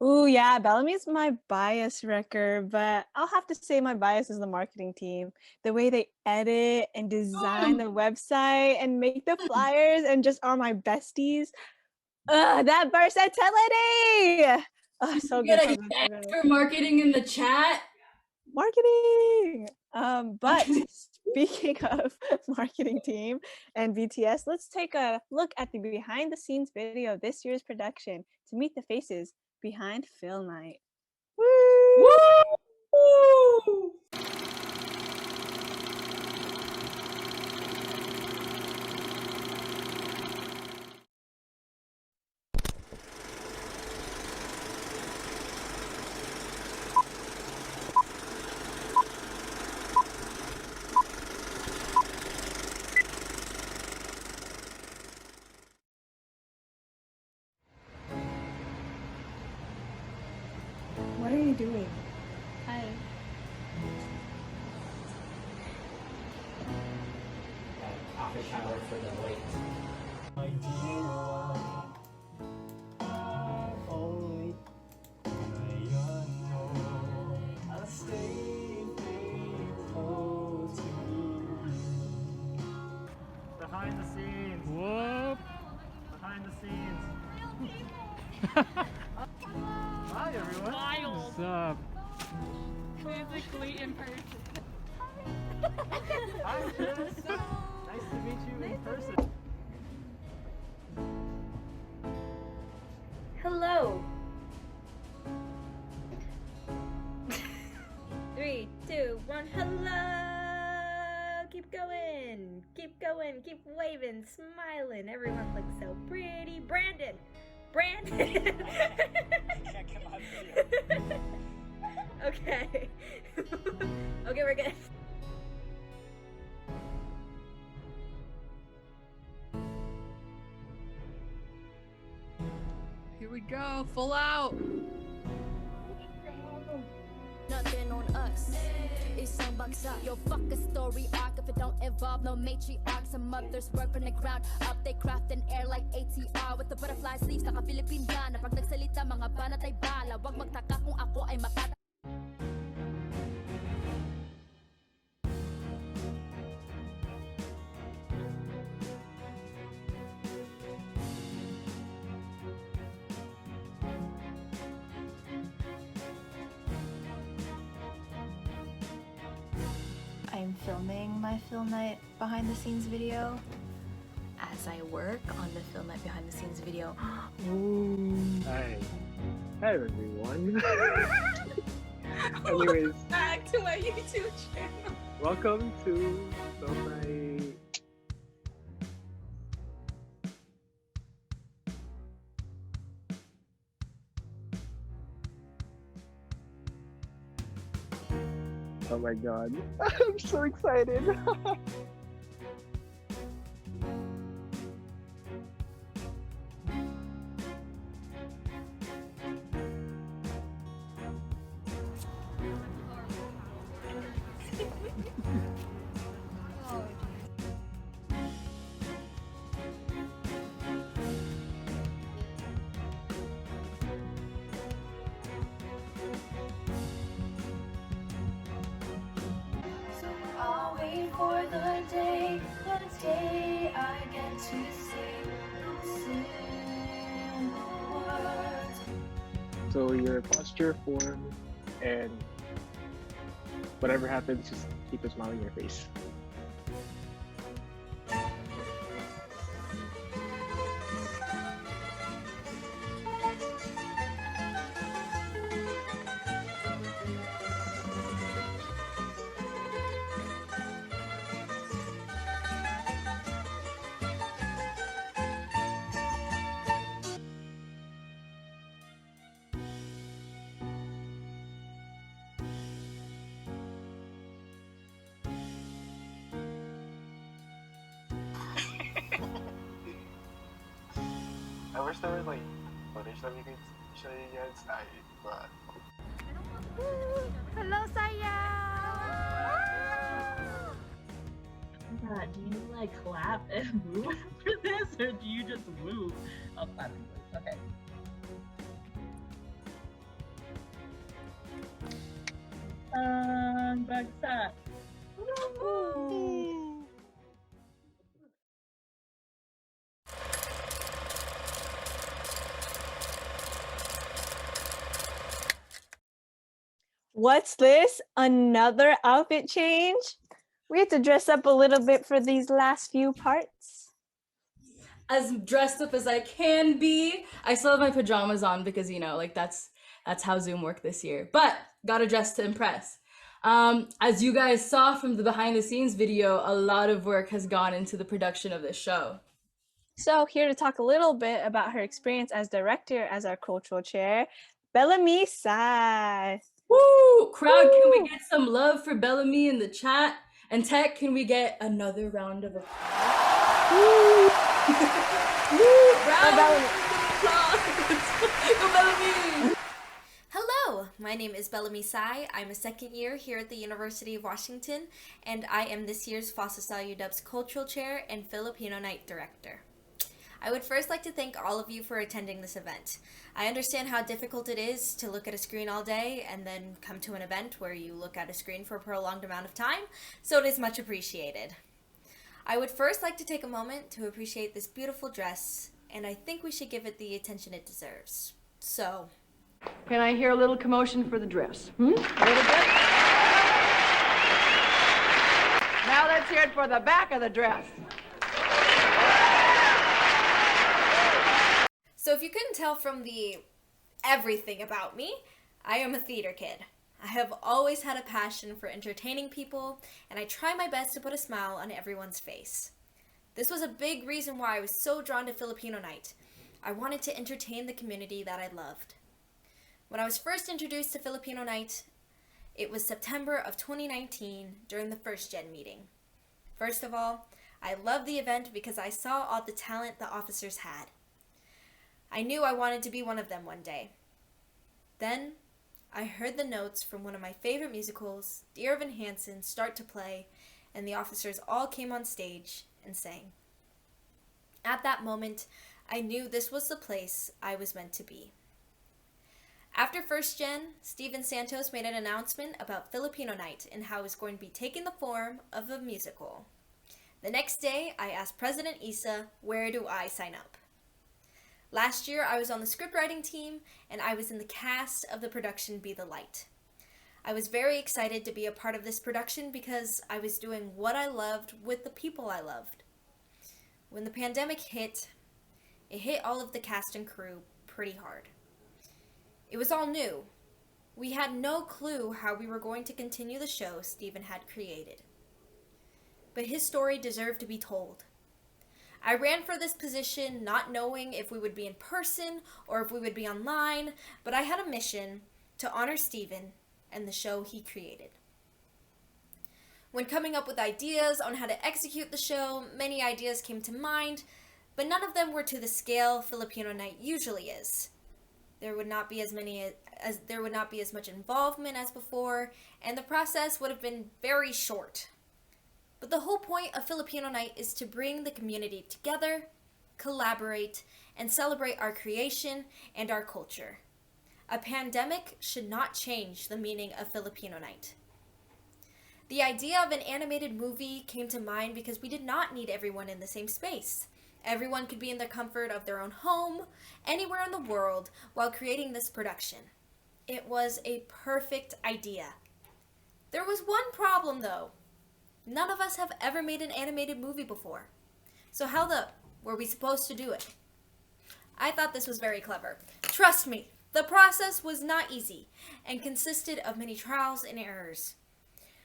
Ooh, yeah, Bellamy's my bias wrecker, but I'll have to say my bias is the marketing team. The way they edit and design the website and make the flyers and just are my besties. That versatility! Oh, so good. Get a yes for marketing in the chat. Marketing! But speaking of marketing team and BTS, let's take a look at the behind the scenes video of this year's production to meet the faces behind Phil Night. Woo! Woo! you doing? Hi. After shower for the wait. My dear one, only ngayon mo I'll stay faithful to you. Behind the scenes. Whoop. Behind the scenes. Hi everyone. What's up? Physically in person. Hi Jess. Nice to meet you in person. Hello. 3, 2, 1, hello. Keep going. Keep going. Keep waving, smiling. Everyone looks so pretty. Brandon. Brandon. Okay. Okay, we're good. Here we go, full out. Nothing on us. Isang bagsak. Yo, fuck a story arc if it don't involve no matriarch. Some mothers work from the ground up. They craft an air like ATR with the butterfly sleeves. Naka-Philippine na pag nagsalita mga banat ay bala. Wag magtaka kung ako ay makata. I'm filming my Film Night behind the scenes video as I work on the Film Night behind the scenes video. Ooh. Hi. Hi everyone. Anyways, Back to my YouTube channel. welcome to Film Night. Oh my god. I'm so excited. I'll wait for the day I get to say those simple words. So your posture, form, and whatever happens, just keep a smile on your face. I wish there was like footage that we could show you guys, but Hello, Saya. God, do you like clap and move for this, or do you just move? I'll clap and move. Okay. Bagsak. What's this? Another outfit change? We had to dress up a little bit for these last few parts. As dressed up as I can be. I still have my pajamas on because, you know, like that's how Zoom worked this year. But gotta dress to impress. As you guys saw from the behind the scenes video, a lot of work has gone into the production of this show. So here to talk a little bit about her experience as director as our cultural chair, Bellamy Sai. Woo! Crowd, can we get some love for Bellamy in the chat? And Tech, can we get another round of applause? Woo! Woo! Round of applause! Go Bellamy! Hello! Hello, my name is Bellamy Sai. I'm a second year here at the University of Washington, and I am this year's FASA UW's Cultural Chair and Filipino Night Director. I would first like to thank all of you for attending this event. I understand how difficult it is to look at a screen all day and then come to an event where you look at a screen for a prolonged amount of time, so it is much appreciated. I would first like to take a moment to appreciate this beautiful dress, and I think we should give it the attention it deserves. So, can I hear a little commotion for the dress? A little bit? Now let's hear it for the back of the dress. So if you couldn't tell from the everything about me, I am a theater kid. I have always had a passion for entertaining people, and I try my best to put a smile on everyone's face. This was a big reason why I was so drawn to Filipino Night. I wanted to entertain the community that I loved. When I was first introduced to Filipino Night, it was September of 2019 during the first gen meeting. First of all, I loved the event because I saw all the talent the officers had. I knew I wanted to be one of them one day. Then, I heard the notes from one of my favorite musicals, Dear Evan Hansen, start to play, and the officers all came on stage and sang. At that moment, I knew this was the place I was meant to be. After first gen, Steven Santos made an announcement about Filipino Night and how it was going to be taking the form of a musical. The next day, I asked President Isa, where do I sign up? Last year, I was on the scriptwriting team, and I was in the cast of the production Be the Light. I was very excited to be a part of this production because I was doing what I loved with the people I loved. When the pandemic hit, it hit all of the cast and crew pretty hard. It was all new. We had no clue how we were going to continue the show Steven had created. But his story deserved to be told. I ran for this position not knowing if we would be in person or if we would be online, but I had a mission to honor Steven and the show he created. When coming up with ideas on how to execute the show, many ideas came to mind, but none of them were to the scale Filipino Night usually is. There would not be as much involvement as before, and the process would have been very short. But the whole point of Filipino Night is to bring the community together, collaborate, and celebrate our creation and our culture. A pandemic should not change the meaning of Filipino Night. The idea of an animated movie came to mind because we did not need everyone in the same space. Everyone could be in the comfort of their own home, anywhere in the world, while creating this production. It was a perfect idea. There was one problem, though. None of us have ever made an animated movie before. So how were we supposed to do it? I thought this was very clever. Trust me, the process was not easy and consisted of many trials and errors.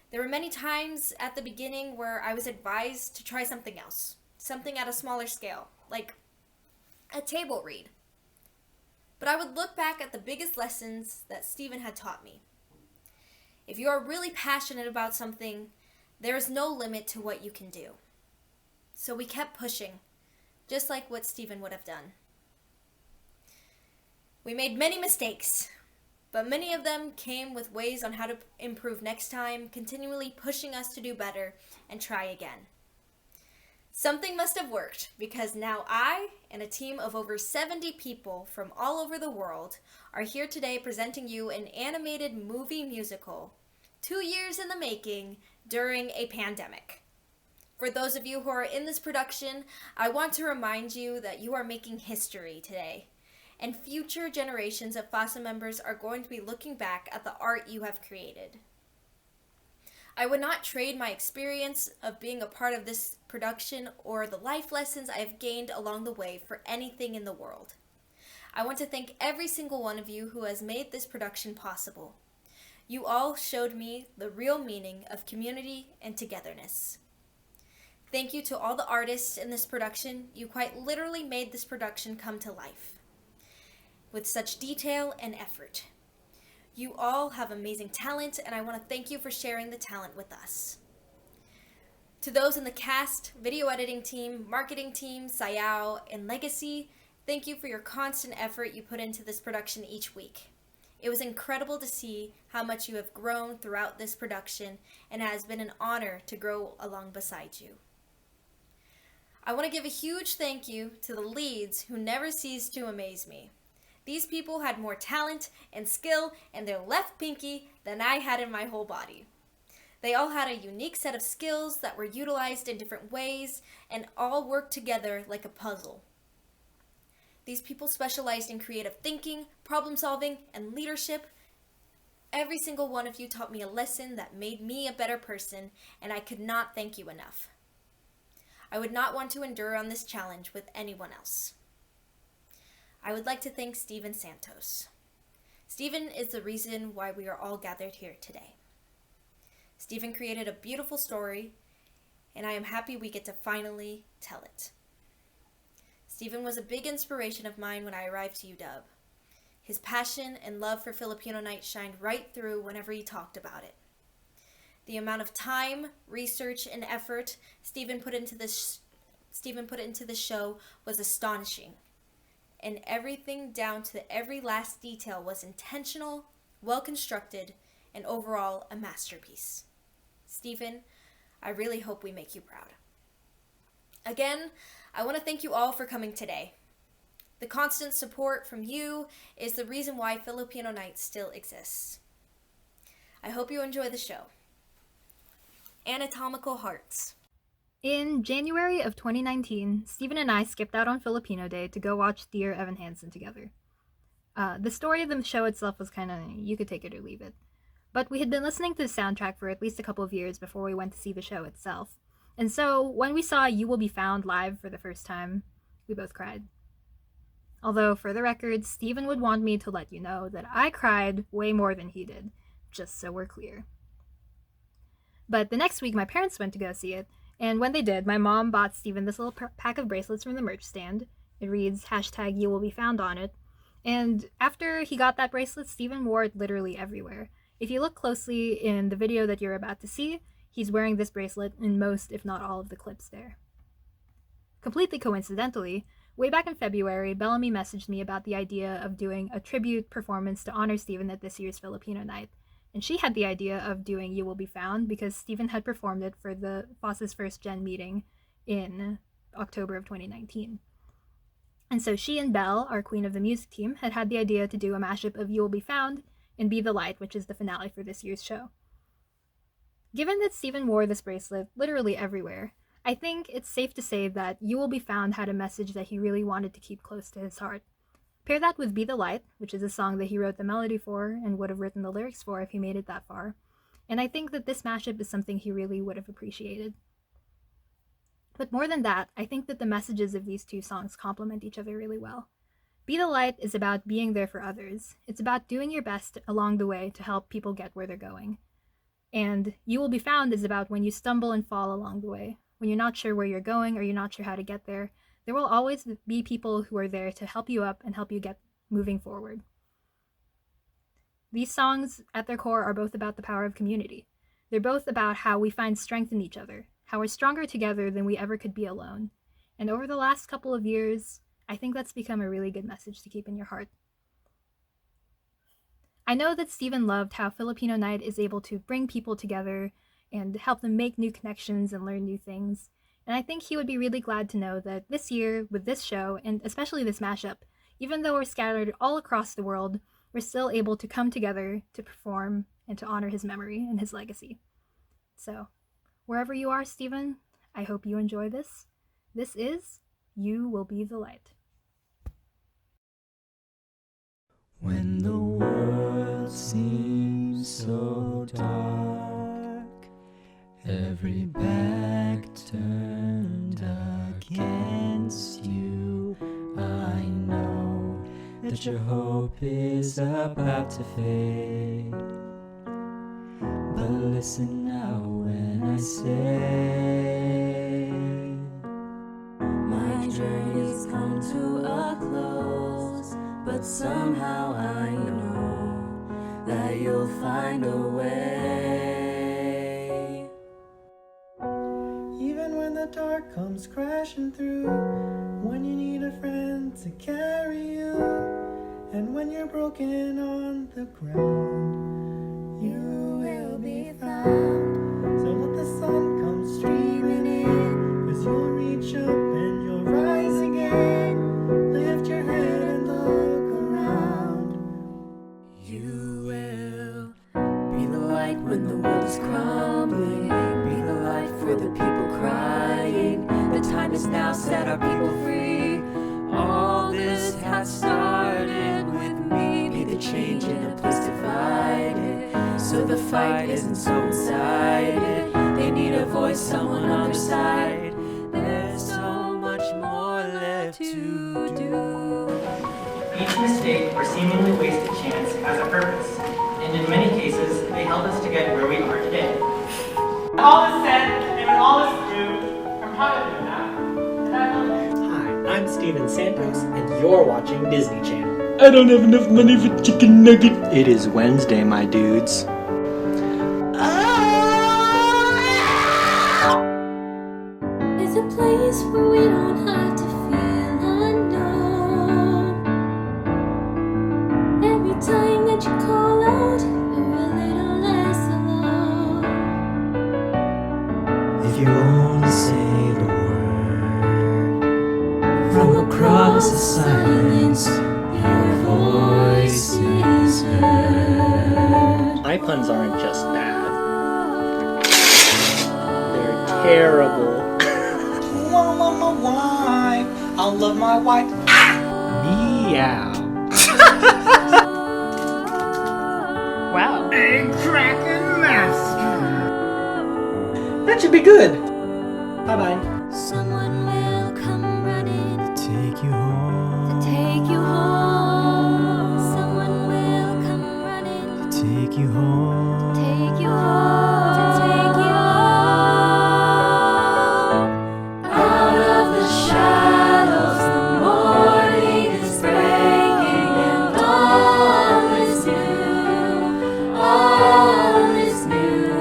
There were many times at the beginning where I was advised to try something else, something at a smaller scale, like a table read. But I would look back at the biggest lessons that Steven had taught me. If you are really passionate about something, there is no limit to what you can do. So we kept pushing, just like what Steven would have done. We made many mistakes, but many of them came with ways on how to improve next time, continually pushing us to do better and try again. Something must have worked because now I and a team of over 70 people from all over the world are here today presenting you an animated movie musical, 2 years in the making, during a pandemic. For those of you who are in this production, I want to remind you that you are making history today, and future generations of FASA members are going to be looking back at the art you have created. I would not trade my experience of being a part of this production or the life lessons I have gained along the way for anything in the world. I want to thank every single one of you who has made this production possible. You all showed me the real meaning of community and togetherness. Thank you to all the artists in this production. You quite literally made this production come to life with such detail and effort. You all have amazing talent, and I want to thank you for sharing the talent with us. To those in the cast, video editing team, marketing team, Sayao, and Legacy, thank you for your constant effort you put into this production each week. It was incredible to see how much you have grown throughout this production, and it has been an honor to grow along beside you. I want to give a huge thank you to the leads who never cease to amaze me. These people had more talent and skill in their left pinky than I had in my whole body. They all had a unique set of skills that were utilized in different ways and all worked together like a puzzle. These people specialized in creative thinking, problem solving, and leadership. Every single one of you taught me a lesson that made me a better person, and I could not thank you enough. I would not want to endure on this challenge with anyone else. I would like to thank Steven Santos. Steven is the reason why we are all gathered here today. Steven created a beautiful story, and I am happy we get to finally tell it. Steven was a big inspiration of mine when I arrived to UW. His passion and love for Filipino Night shined right through whenever he talked about it. The amount of time, research, and effort Steven put into this show was astonishing. And everything down to every last detail was intentional, well-constructed, and overall a masterpiece. Steven, I really hope we make you proud. Again, I want to thank you all for coming today. The constant support from you is the reason why Filipino Night still exists. I hope you enjoy the show. Anatomical Hearts. In January of 2019, Steven and I skipped out on Filipino Day to go watch Dear Evan Hansen together. The story of the show itself was kind of, you could take it or leave it. But we had been listening to the soundtrack for at least a couple of years before we went to see the show itself. And so when we saw You Will Be Found live for the first time, we both cried. Although, for the record, Steven would want me to let you know that I cried way more than he did, just so we're clear. But the next week, my parents went to go see it, and when they did, my mom bought Steven this little pack of bracelets from the merch stand. It reads #YouWillBeFound on it. And after he got that bracelet, Steven wore it literally everywhere. If you look closely in the video that you're about to see, he's wearing this bracelet in most, if not all, of the clips there. Completely coincidentally, way back in February, Bellamy messaged me about the idea of doing a tribute performance to honor Steven at this year's Filipino Night. And she had the idea of doing You Will Be Found because Steven had performed it for the FASA's first gen meeting in October of 2019. And so she and Belle, our queen of the music team, had the idea to do a mashup of You Will Be Found and Be the Light, which is the finale for this year's show. Given that Steven wore this bracelet literally everywhere, I think it's safe to say that You Will Be Found had a message that he really wanted to keep close to his heart. Pair that with Be the Light, which is a song that he wrote the melody for and would have written the lyrics for if he made it that far, and I think that this mashup is something he really would have appreciated. But more than that, I think that the messages of these two songs complement each other really well. Be the Light is about being there for others. It's about doing your best along the way to help people get where they're going. And You Will Be Found is about when you stumble and fall along the way. When you're not sure where you're going or you're not sure how to get there, there will always be people who are there to help you up and help you get moving forward. These songs, at their core, are both about the power of community. They're both about how we find strength in each other, how we're stronger together than we ever could be alone. And over the last couple of years, I think that's become a really good message to keep in your heart. I know that Steven loved how Filipino Night is able to bring people together and help them make new connections and learn new things. And I think he would be really glad to know that this year, with this show, and especially this mashup, even though we're scattered all across the world, we're still able to come together to perform and to honor his memory and his legacy. So, wherever you are, Steven, I hope you enjoy this. This is You Will Be the Light. When the world seems so dark, every back turned against you, I know that your hope is about to fade. But listen now when I say, my journey's come to a close, but somehow I know that you'll find a way. Even when the dark comes crashing through, when you need a friend to carry you, And when you're broken on the ground, you will be found. So let the sun come streaming in, 'cause you'll reach up and you'll rise again. Lift your head and look around. You will be the light when the world is crumbling. Be the light for the people crying. The time is now, set our people free. All this has started with me. Be the change in a place divided, so the fight isn't so one-sided. They need a voice, someone on their side. There's so much more left to do. Each mistake or seemingly wasted chance has a purpose, and in many cases, they help us to get where we are today. All is said, and when all is through, I'm proud of you now, and I love you. Hi, I'm Steven Santos, and you're watching Disney Channel. I don't have enough money for chicken nugget. It is Wednesday, my dudes. It's a place where we don't have to feel unknown. Every time that you call out, you're a little less alone. If you only say the word, from across the silence, your voice is heard. My puns aren't just bad. They're terrible. Won't love my wife, I'll love my wife. Meow. Wow. Egg cracking master. That should be good. Bye-bye. Someone will come running to take you home. To take you home. Someone will come running to take you home. To take you home. To take you home. Out of the shadows, the morning is breaking, and all is new. All is new.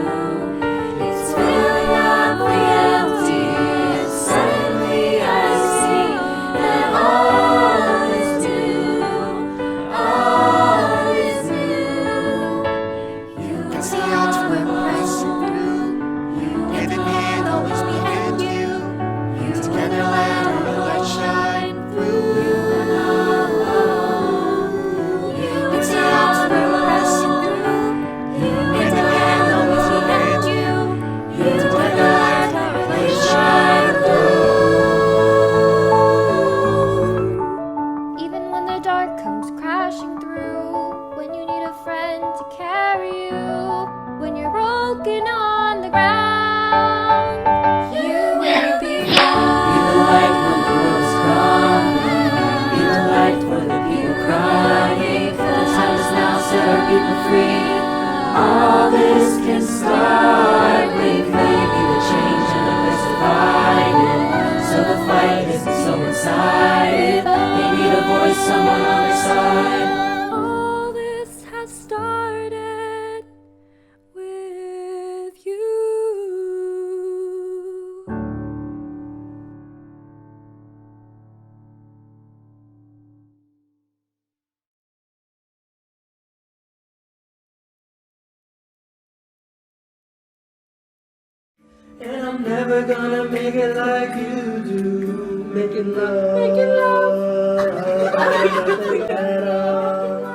It's filling up the empty, and suddenly I see that all is new. All is new. You can see odds when pressing through. Hand in hand, always behind you. Together, let our light shine through. You can see odds when pressing through. Hand in hand, always behind you. Together, let our light shine through. Even when the dark comes crashing through, when you need a friend to carry you, when you're broken on the ground, you will be found. Be the light when the world's crumbling. Be the light for the people crying. The time is now, set our people free. All this can start with me. Be the change in the place divided, so the fight isn't so one-sided. They need a voice, someone on their side. All this has started with you. And I'm never gonna make it like you do. Making love. Making love. Nothing at all.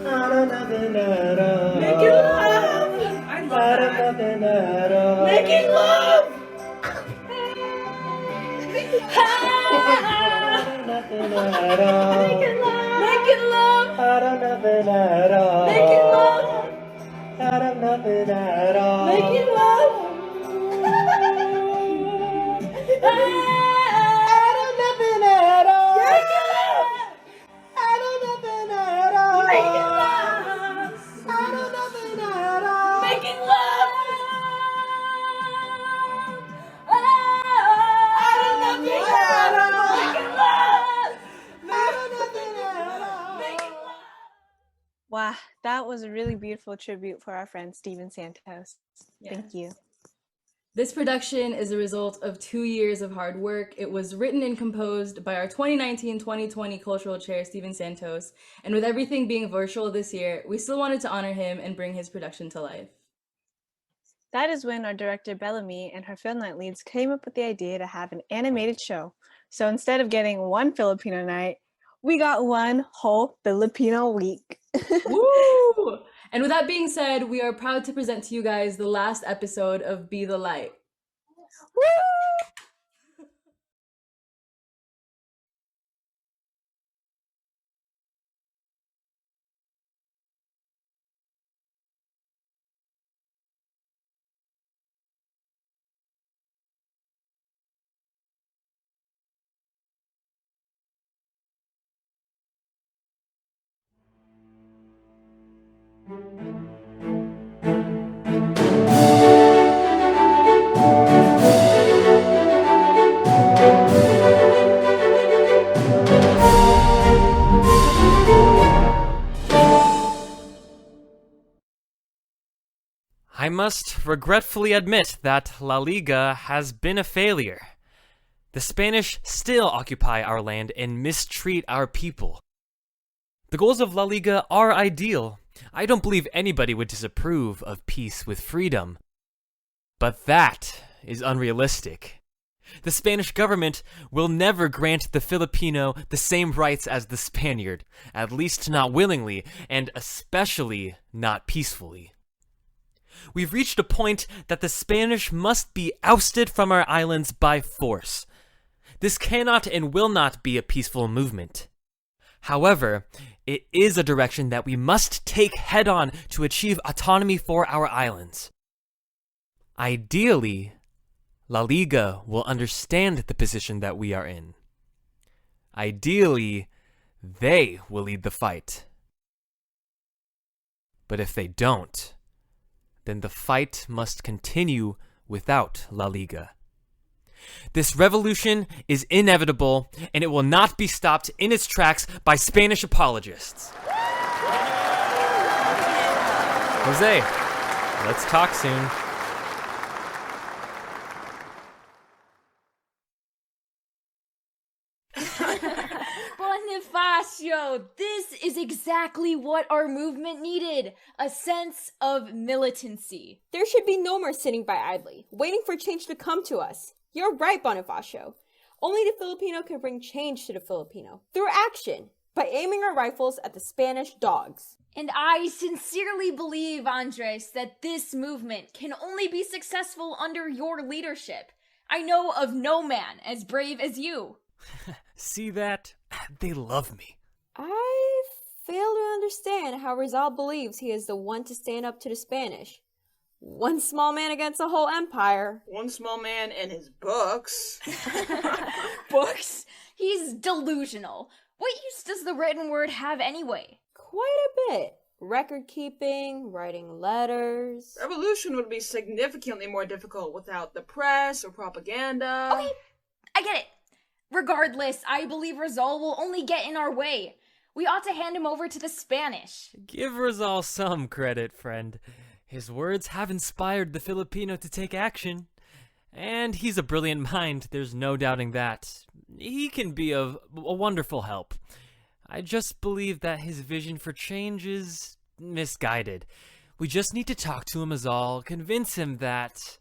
Out of nothing at all. Making love. Out of nothing at all. Making love. Nothing at all. Making love. Making love. Out of nothing at all. Making love. Out of nothing at all. Making love. Out of nothing at all. Making love. Out of nothing at all. Making love. Out of nothing at all. Making love. Out of nothing at all. Making love. Out of nothing at all. Making love. Wow, that was a really beautiful tribute for our friend Steven Santos. Thank you. This production is a result of 2 years of hard work. It was written and composed by our 2019-2020 Cultural Chair, Steven Santos. And with everything being virtual this year, we still wanted to honor him and bring his production to life. That is when our director Bellamy and her Film Night leads came up with the idea to have an animated show. So instead of getting one Filipino night, we got one whole Filipino week. Woo! And with that being said, we are proud to present to you guys the last episode of Be the Light. Woo! I must regretfully admit that La Liga has been a failure. The Spanish still occupy our land and mistreat our people. The goals of La Liga are ideal. I don't believe anybody would disapprove of peace with freedom. But that is unrealistic. The Spanish government will never grant the Filipino the same rights as the Spaniard, at least not willingly, and especially not peacefully. We've reached a point that the Spanish must be ousted from our islands by force. This cannot and will not be a peaceful movement. However, it is a direction that we must take head-on to achieve autonomy for our islands. Ideally, La Liga will understand the position that we are in. Ideally, they will lead the fight. But if they don't, then the fight must continue without La Liga. This revolution is inevitable, and it will not be stopped in its tracks by Spanish apologists. Jose, let's talk soon. Bonifacio, this is exactly what our movement needed. A sense of militancy. There should be no more sitting by idly, waiting for change to come to us. You're right, Bonifacio. Only the Filipino can bring change to the Filipino through action, by aiming our rifles at the Spanish dogs. And I sincerely believe, Andres, that this movement can only be successful under your leadership. I know of no man as brave as you. See that? They love me. I fail to understand how Rizal believes he is the one to stand up to the Spanish. One small man against a whole empire. One small man and his books. Books? He's delusional. What use does the written word have anyway? Quite a bit. Record keeping, writing letters. Revolution would be significantly more difficult without the press or propaganda. Okay, I get it. Regardless, I believe Rizal will only get in our way. We ought to hand him over to the Spanish. Give Rizal some credit, friend. His words have inspired the Filipino to take action. And he's a brilliant mind, there's no doubting that. He can be a wonderful help. I just believe that his vision for change is misguided. We just need to talk to him is all, convince him that...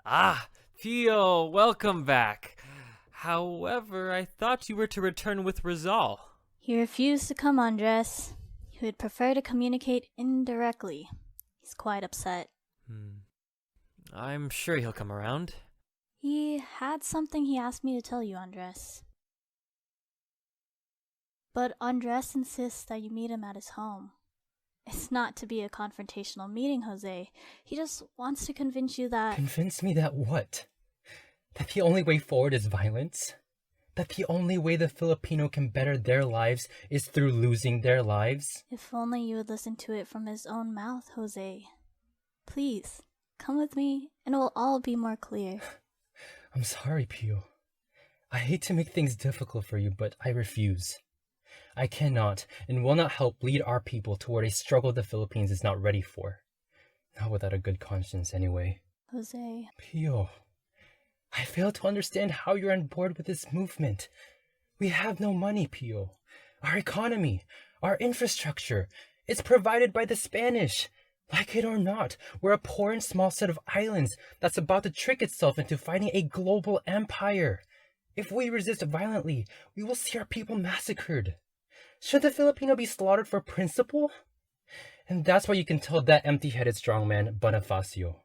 Ah, Pio, welcome back. However, I thought you were to return with Rizal. He refused to come, Andres. He would prefer to communicate indirectly. He's quite upset. I'm sure he'll come around. He had something he asked me to tell you, Andres. But Andres insists that you meet him at his home. It's not to be a confrontational meeting, Jose. He just wants to convince you that... Convince me that what? That the only way forward is violence? That the only way the Filipino can better their lives is through losing their lives? If only you would listen to it from his own mouth, Jose. Please, come with me, and it will all be more clear. I'm sorry, Pio. I hate to make things difficult for you, but I refuse. I cannot and will not help lead our people toward a struggle the Philippines is not ready for. Not without a good conscience, anyway. Jose. Pio, I fail to understand how you're on board with this movement. We have no money, Pio. Our economy, our infrastructure, it's provided by the Spanish. Like it or not, we're a poor and small set of islands that's about to trick itself into fighting a global empire. If we resist violently, we will see our people massacred. Should the Filipino be slaughtered for principle? And that's why you can tell that empty-headed strongman, Bonifacio.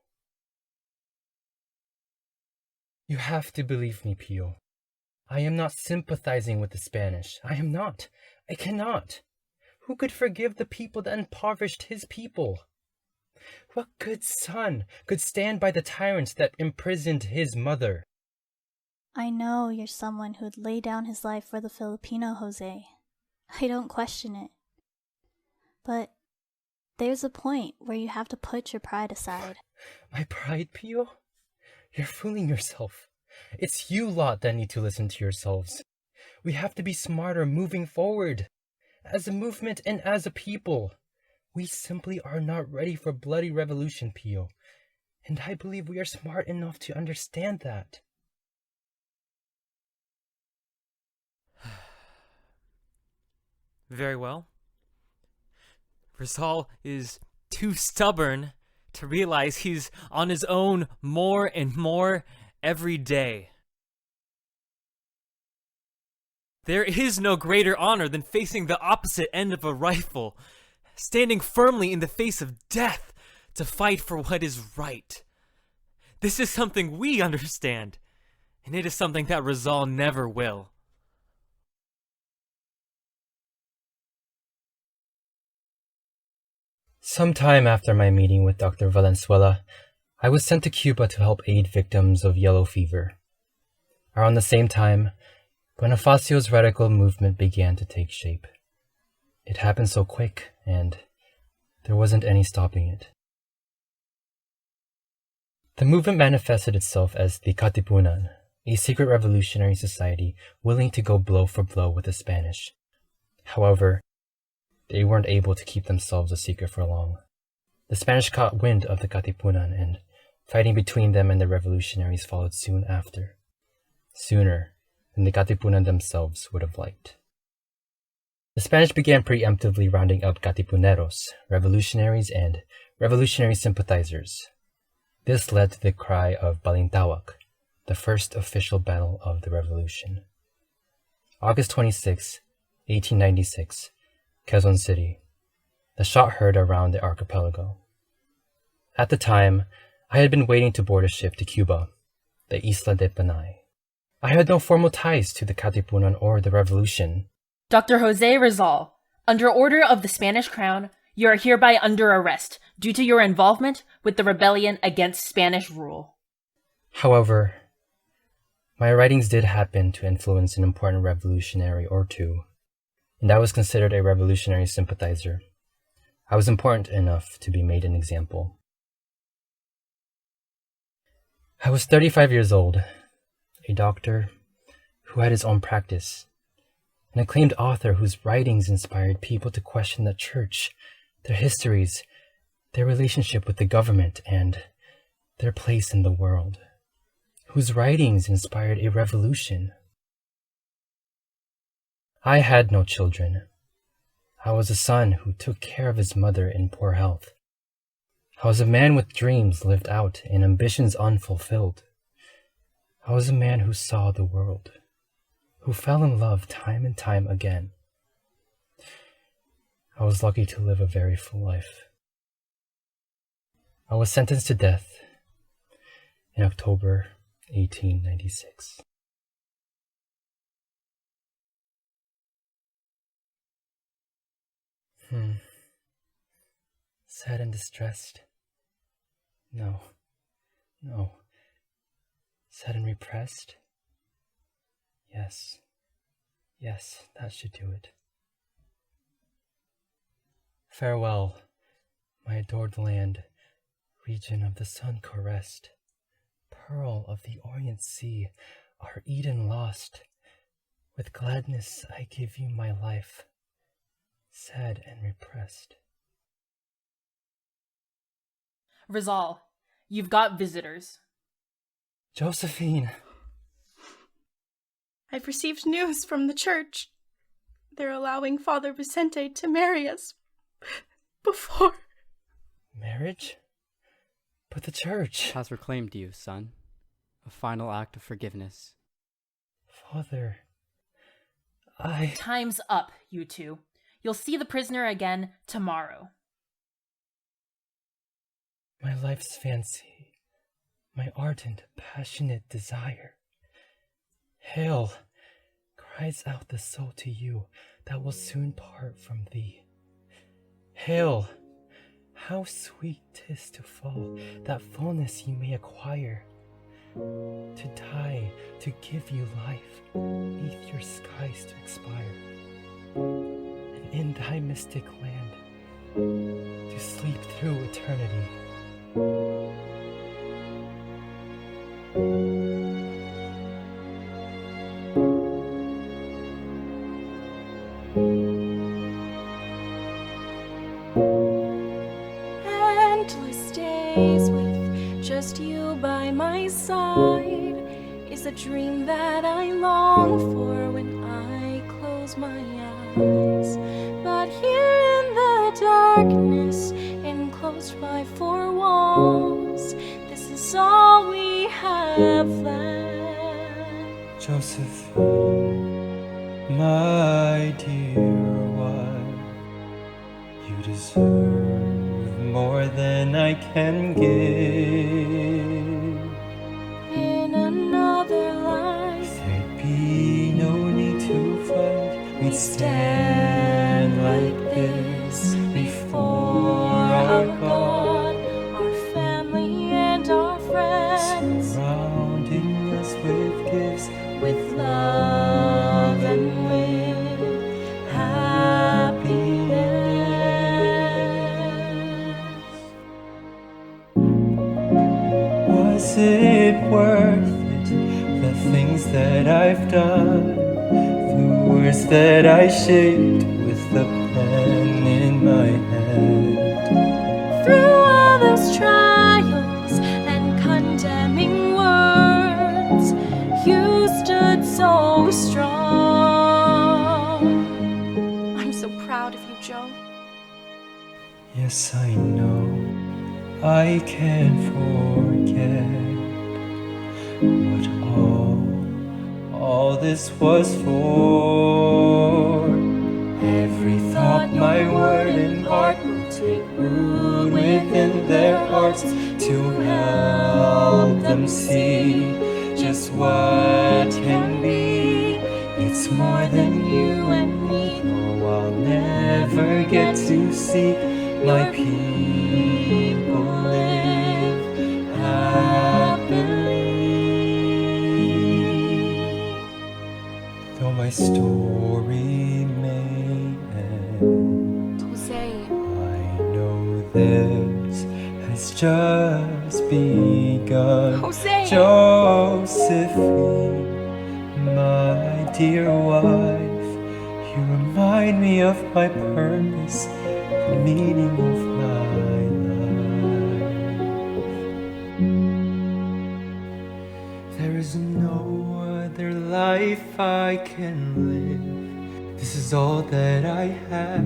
You have to believe me, Pio. I am not sympathizing with the Spanish. I am not. I cannot. Who could forgive the people that impoverished his people? What good son could stand by the tyrants that imprisoned his mother? I know you're someone who'd lay down his life for the Filipino, Jose. I don't question it. But there's a point where you have to put your pride aside. My pride, Pio? You're fooling yourself. It's you lot that need to listen to yourselves. We have to be smarter moving forward. As a movement and as a people. We simply are not ready for bloody revolution, Pio. And I believe we are smart enough to understand that. Very well. Rizal is too stubborn to realize he's on his own more and more every day. There is no greater honor than facing the opposite end of a rifle, standing firmly in the face of death to fight for what is right. This is something we understand, and it is something that Rizal never will. Sometime after my meeting with Dr. Valenzuela, I was sent to Cuba to help aid victims of yellow fever. Around the same time, Bonifacio's radical movement began to take shape. It happened so quick, and there wasn't any stopping it. The movement manifested itself as the Katipunan, a secret revolutionary society willing to go blow for blow with the Spanish. However, they weren't able to keep themselves a secret for long. The Spanish caught wind of the Katipunan, and fighting between them and the revolutionaries followed soon after. Sooner than the Katipunan themselves would have liked. The Spanish began preemptively rounding up Katipuneros, revolutionaries, and revolutionary sympathizers. This led to the cry of Balintawak, the first official battle of the revolution. August 26, 1896, Quezon City. The shot heard around the archipelago. At the time, I had been waiting to board a ship to Cuba, the Isla de Panay. I had no formal ties to the Katipunan or the revolution. Dr. Jose Rizal, under order of the Spanish crown, you are hereby under arrest due to your involvement with the rebellion against Spanish rule. However, my writings did happen to influence an important revolutionary or two, and I was considered a revolutionary sympathizer. I was important enough to be made an example. I was 35 years old, a doctor who had his own practice, an acclaimed author whose writings inspired people to question the church, their histories, their relationship with the government, and their place in the world, whose writings inspired a revolution. I had no children. I was a son who took care of his mother in poor health. I was a man with dreams lived out and ambitions unfulfilled. I was a man who saw the world, who fell in love time and time again. I was lucky to live a very full life. I was sentenced to death in October 1896. Sad and distressed? No. Sad and repressed? Yes, that should do it. Farewell, my adored land, region of the sun caressed, pearl of the Orient Sea, our Eden lost. With gladness I give you my life, sad and repressed. Rizal, You've got visitors. Josephine. I've received news from the church. They're allowing Father Vicente to marry us before. Marriage? But the church has reclaimed you, son. A final act of forgiveness. Father, Time's up, you two. You'll see the prisoner again tomorrow. My life's fancy, my ardent, passionate desire. Hail, cries out the soul to you that will soon part from thee. Hail, how sweet 'tis to fall, that fullness you may acquire. To die, to give you life, neath your skies to expire. And in thy mystic land, to sleep through eternity. Endless days with just you by my side is a dream that I long for when I close my eyes. But here in the darkness, enclosed by four walls, this is all we have left. Josephine, my dear wife, you deserve more than I can give. In another life, there'd be no need to fight. We'd stand like this before our God, our family and our friends, surrounding us with gifts, with love and with happiness. Was it worth it, the things that I've done, the words that I shaped with the pen in my hand? Through all those trials and condemning words, you stood so strong. I'm so proud of you, Joe. Yes, I know I can't forget what all this was for. Every thought, my word and heart will take root within their hearts to help them see just what can be. It's more than you and me. Oh, I'll never get to see my people live happily. Though my story may end, Jose, I know this has just begun. Jose! Josephine, my dear wife, you remind me of my purpose, the meaning of my life. There is no other life I can live. This is all that I have.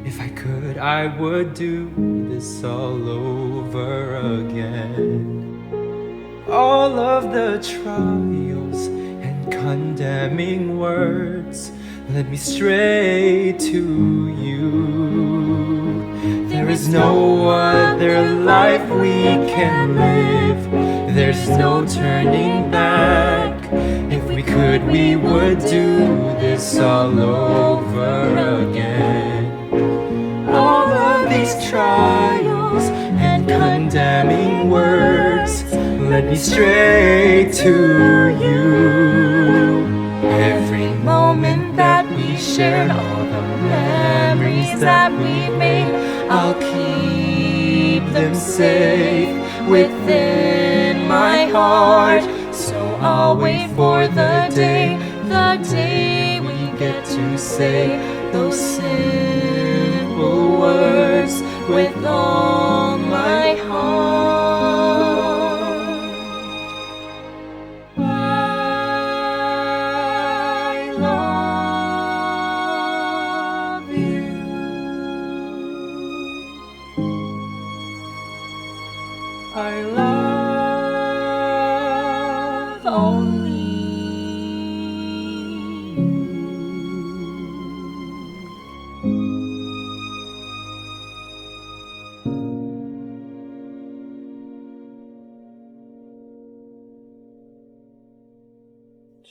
If I could, I would do this all over again. All of the trials and condemning words led me straight to you. There is no other life we can live. There's no turning back. If we could, we would do this all over again. All of these trials and condemning words led me straight to you. Every moment that we shared, all the memories that we made, I'll keep them safe within my heart. So I'll wait for the day we get to say those simple words with all my heart.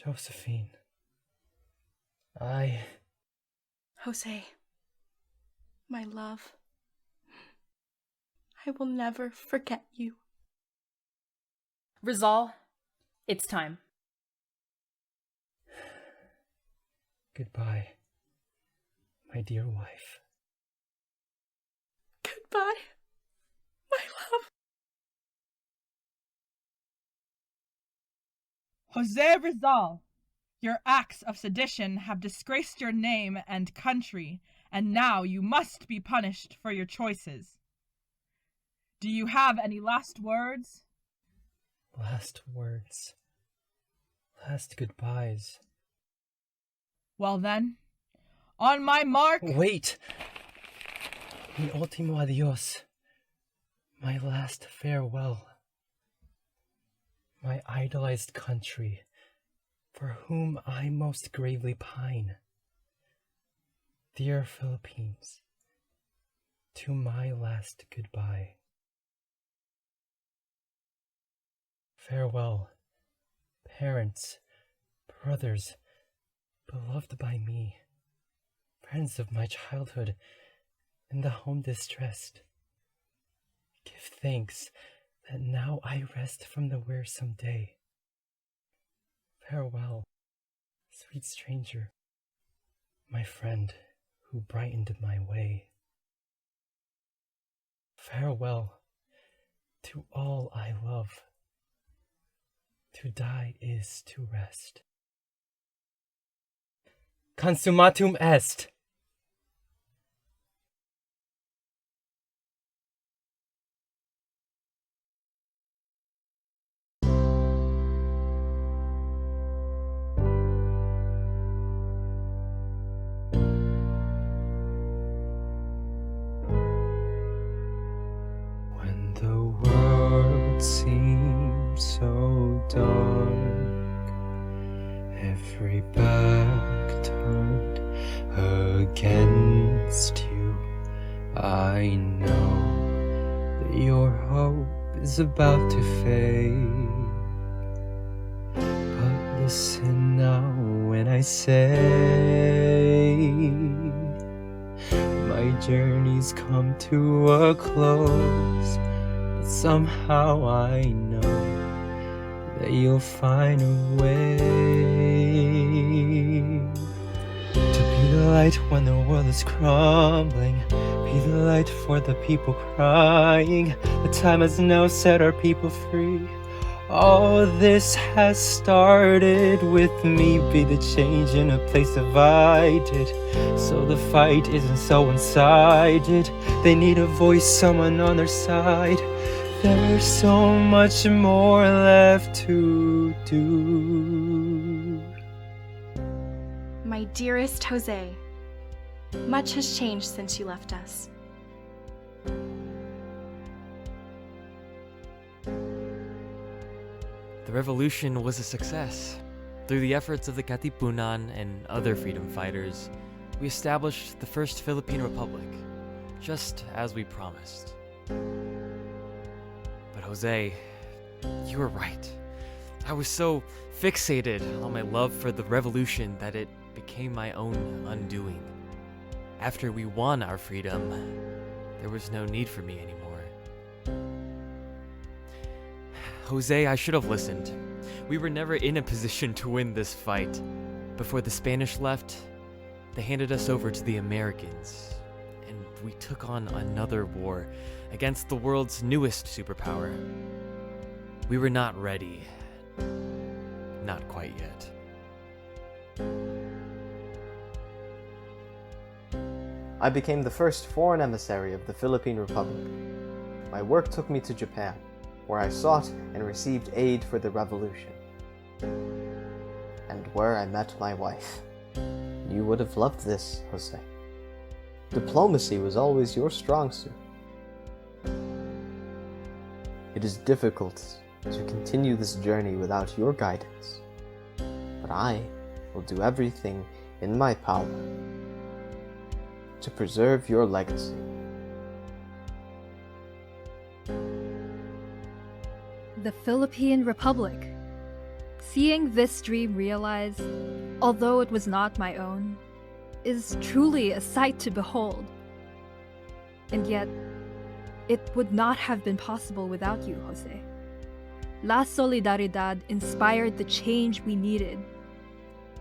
Josephine. Jose, my love, I will never forget you. Rizal, it's time. Goodbye, my dear wife. Goodbye, my love. Jose Rizal, your acts of sedition have disgraced your name and country, and now you must be punished for your choices. Do you have any last words? Last words. Last goodbyes. Well then, on my mark... Wait! Mi último adios. My last farewell. My idolized country, for whom I most gravely pine. Dear Philippines, to my last goodbye. Farewell, parents, brothers, beloved by me, friends of my childhood, and the home distressed. Give thanks that now I rest from the wearisome day. Farewell, sweet stranger, my friend who brightened my way. Farewell to all I love. To die is to rest. Consummatum est! When the world seems so dark, every back turned against you, I know that your hope is about to fade. But listen now when I say my journey's come to a close, but somehow I know that you'll find a way to be the light when the world is crumbling, be the light for the people crying. The time has now set our people free. All this has started with me. Be the change in a place divided, so the fight isn't so one-sided. They need a voice, someone on their side. There's so much more left to do. My dearest Jose, much has changed since you left us. The revolution was a success. Through the efforts of the Katipunan and other freedom fighters, we established the first Philippine Republic, just as we promised. But Jose, you were right. I was so fixated on my love for the revolution that it became my own undoing. After we won our freedom, there was no need for me anymore. Jose, I should have listened. We were never in a position to win this fight. Before the Spanish left, they handed us over to the Americans, and we took on another war against the world's newest superpower. We were not ready. Not quite yet. I became the first foreign emissary of the Philippine Republic. My work took me to Japan, where I sought and received aid for the revolution, and where I met my wife. You would have loved this, Jose. Diplomacy was always your strong suit. It is difficult to continue this journey without your guidance, but I will do everything in my power to preserve your legacy. The Philippine Republic, Seeing this dream realized, although it was not my own, is truly a sight to behold. And yet, it would not have been possible without you, Jose. La Solidaridad inspired the change we needed.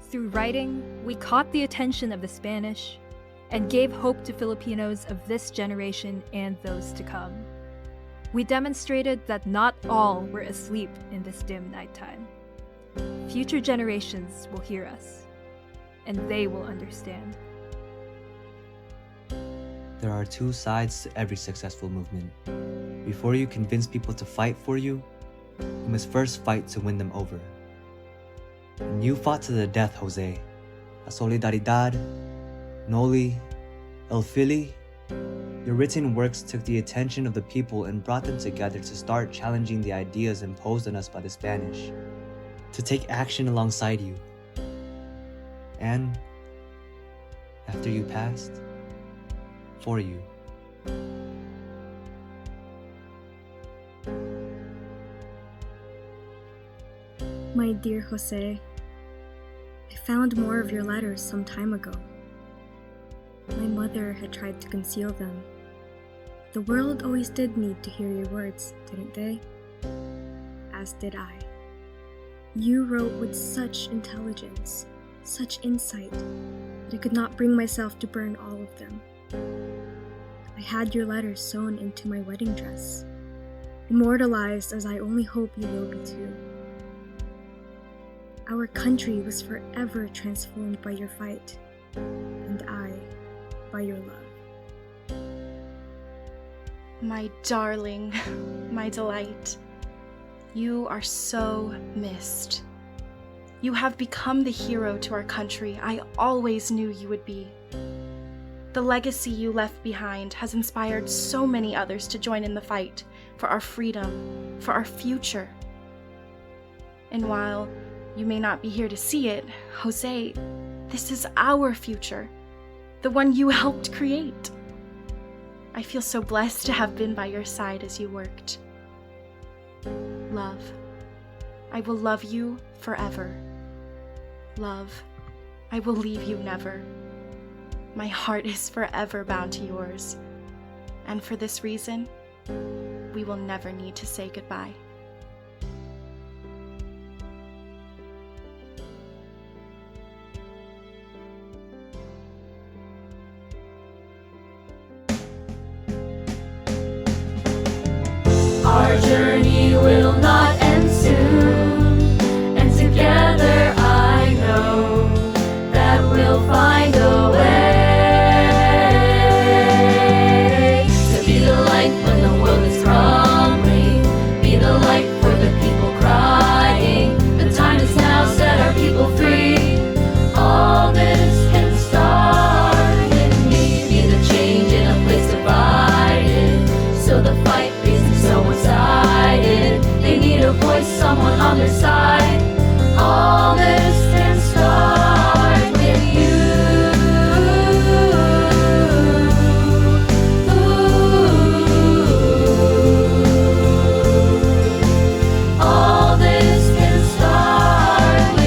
Through writing, we caught the attention of the Spanish and gave hope to Filipinos of this generation and those to come. We demonstrated that not all were asleep in this dim nighttime. Future generations will hear us, and they will understand. There are two sides to every successful movement. Before you convince people to fight for you, you must first fight to win them over. And you fought to the death, Jose. La Solidaridad, Noli, El Fili. Your written works took the attention of the people and brought them together to start challenging the ideas imposed on us by the Spanish, to take action alongside you. And after you passed, for you. My dear Jose, I found more of your letters some time ago. My mother had tried to conceal them. The world always did need to hear your words, didn't they? As did I. You wrote with such intelligence, such insight, that I could not bring myself to burn all of them. I had your letters sewn into my wedding dress, immortalized as I only hope you will be too. Our country was forever transformed by your fight, and I by your love. My darling, my delight, you are so missed. You have become the hero to our country I always knew you would be. The legacy you left behind has inspired so many others to join in the fight for our freedom, for our future. And while you may not be here to see it, Jose, this is our future, the one you helped create. I feel so blessed to have been by your side as you worked. Love, I will love you forever. Love, I will leave you never. My heart is forever bound to yours, and for this reason, we will never need to say goodbye. Our journey will not end soon, and together I know that we'll find a way to be the light when the world is crumbling, be the light for the people crying. The time is now, set our people free. All this can start with me. Be the change in a place divided, so the fight isn't so one-sided. They need a voice, someone on their side. All this can start with you. All this can start with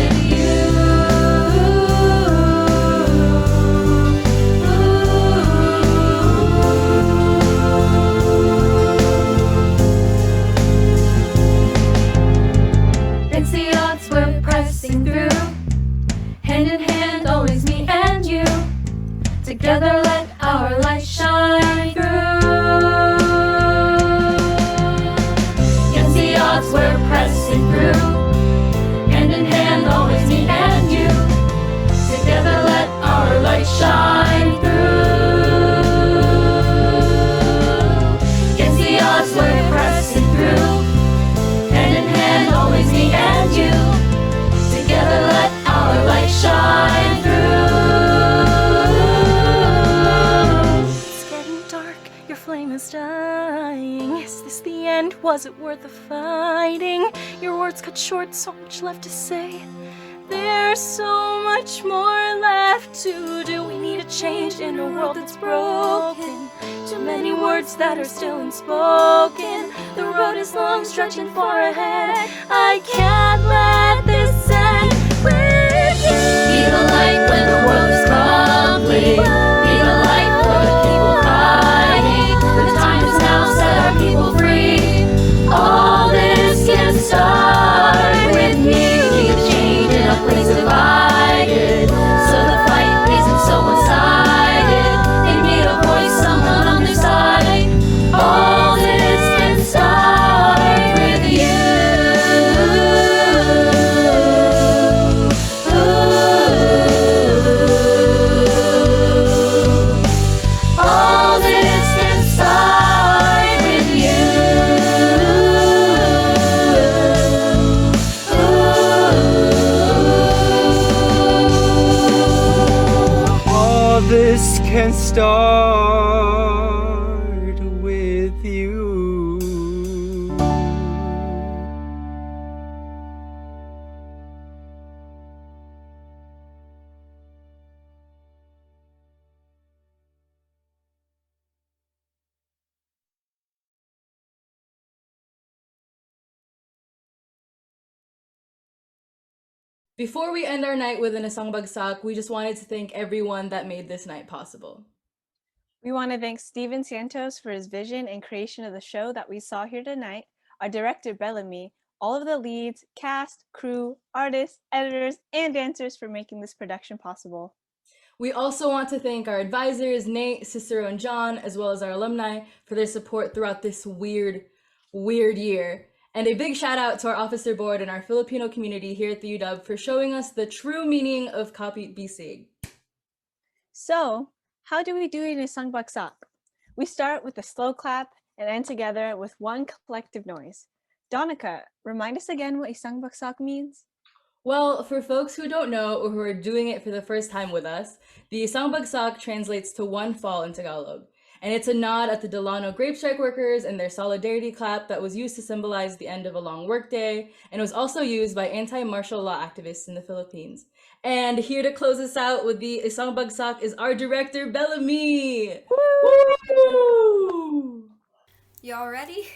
Against the odds we're pressing through, hand in hand, always me and you. Together let our light shine through. Against the odds we're pressing through, hand in hand, always me and you. Together let our light shine through. Against the odds we're pressing through, hand in hand, always me and you. Together let our light shine through. It's getting dark, your flame is dying. Is this the end? Was it worth the fighting? Your words cut short, so much left to say. There's so much more left to do. We need a change in a world that's broken. Too many words that are still unspoken. The road is long, stretching far ahead. I can't let this this can start with you. Before we end our night with an Isang Bagsak, we just wanted to thank everyone that made this night possible. We want to thank Steven Santos for his vision and creation of the show that we saw here tonight, our director Bellamy, all of the leads, cast, crew, artists, editors, and dancers for making this production possible. We also want to thank our advisors, Nate, Cicero, and John, as well as our alumni for their support throughout this weird year. And a big shout out to our officer board and our Filipino community here at the UW for showing us the true meaning of Kapit Bisig. So, how do we do it in Isang Bagsak? We start with a slow clap and end together with one collective noise. Donica, remind us again what Isang Bagsak means? Well, for folks who don't know or who are doing it for the first time with us, the Isang Bagsak translates to one fall in Tagalog. And it's a nod at the Delano grape strike workers and their solidarity clap that was used to symbolize the end of a long workday, and was also used by anti-martial law activists in the Philippines. And here to close us out with the Isang Bagsak is our director, Bellamy! Woo! Y'all ready?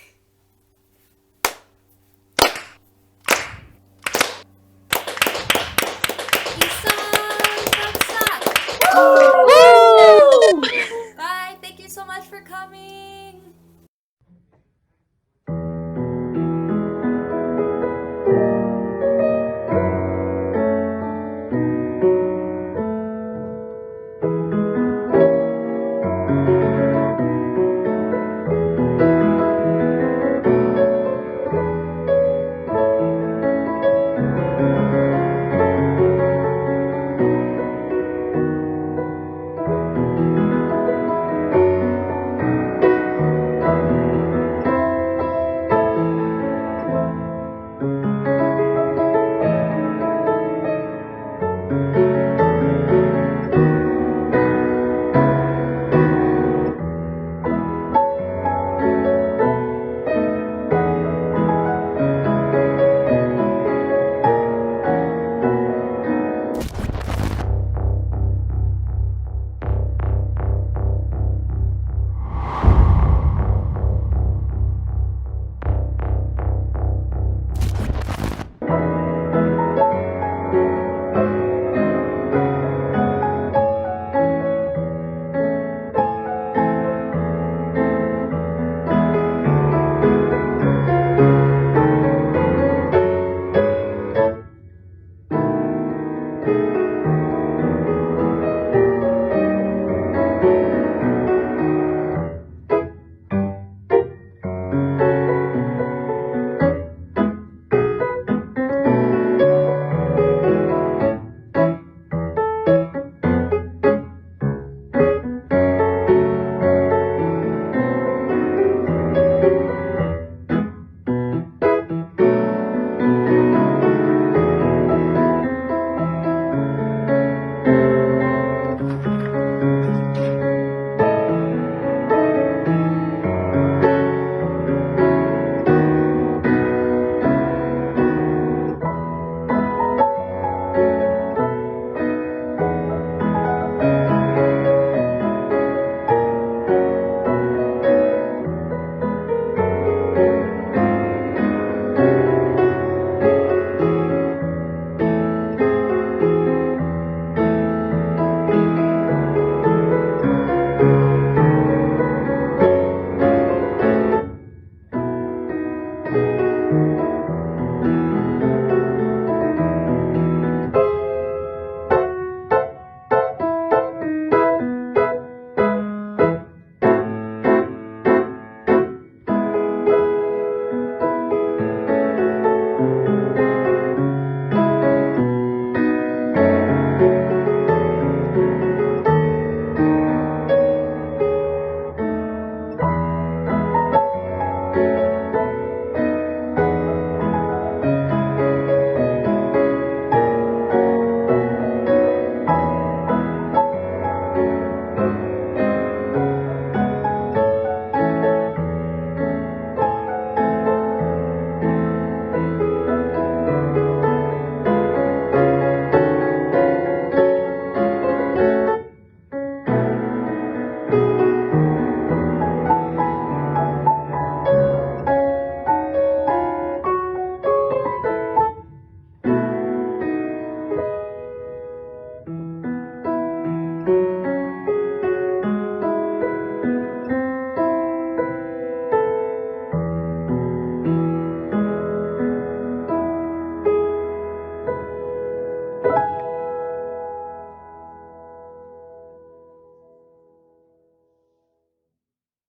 Isang Bagsak!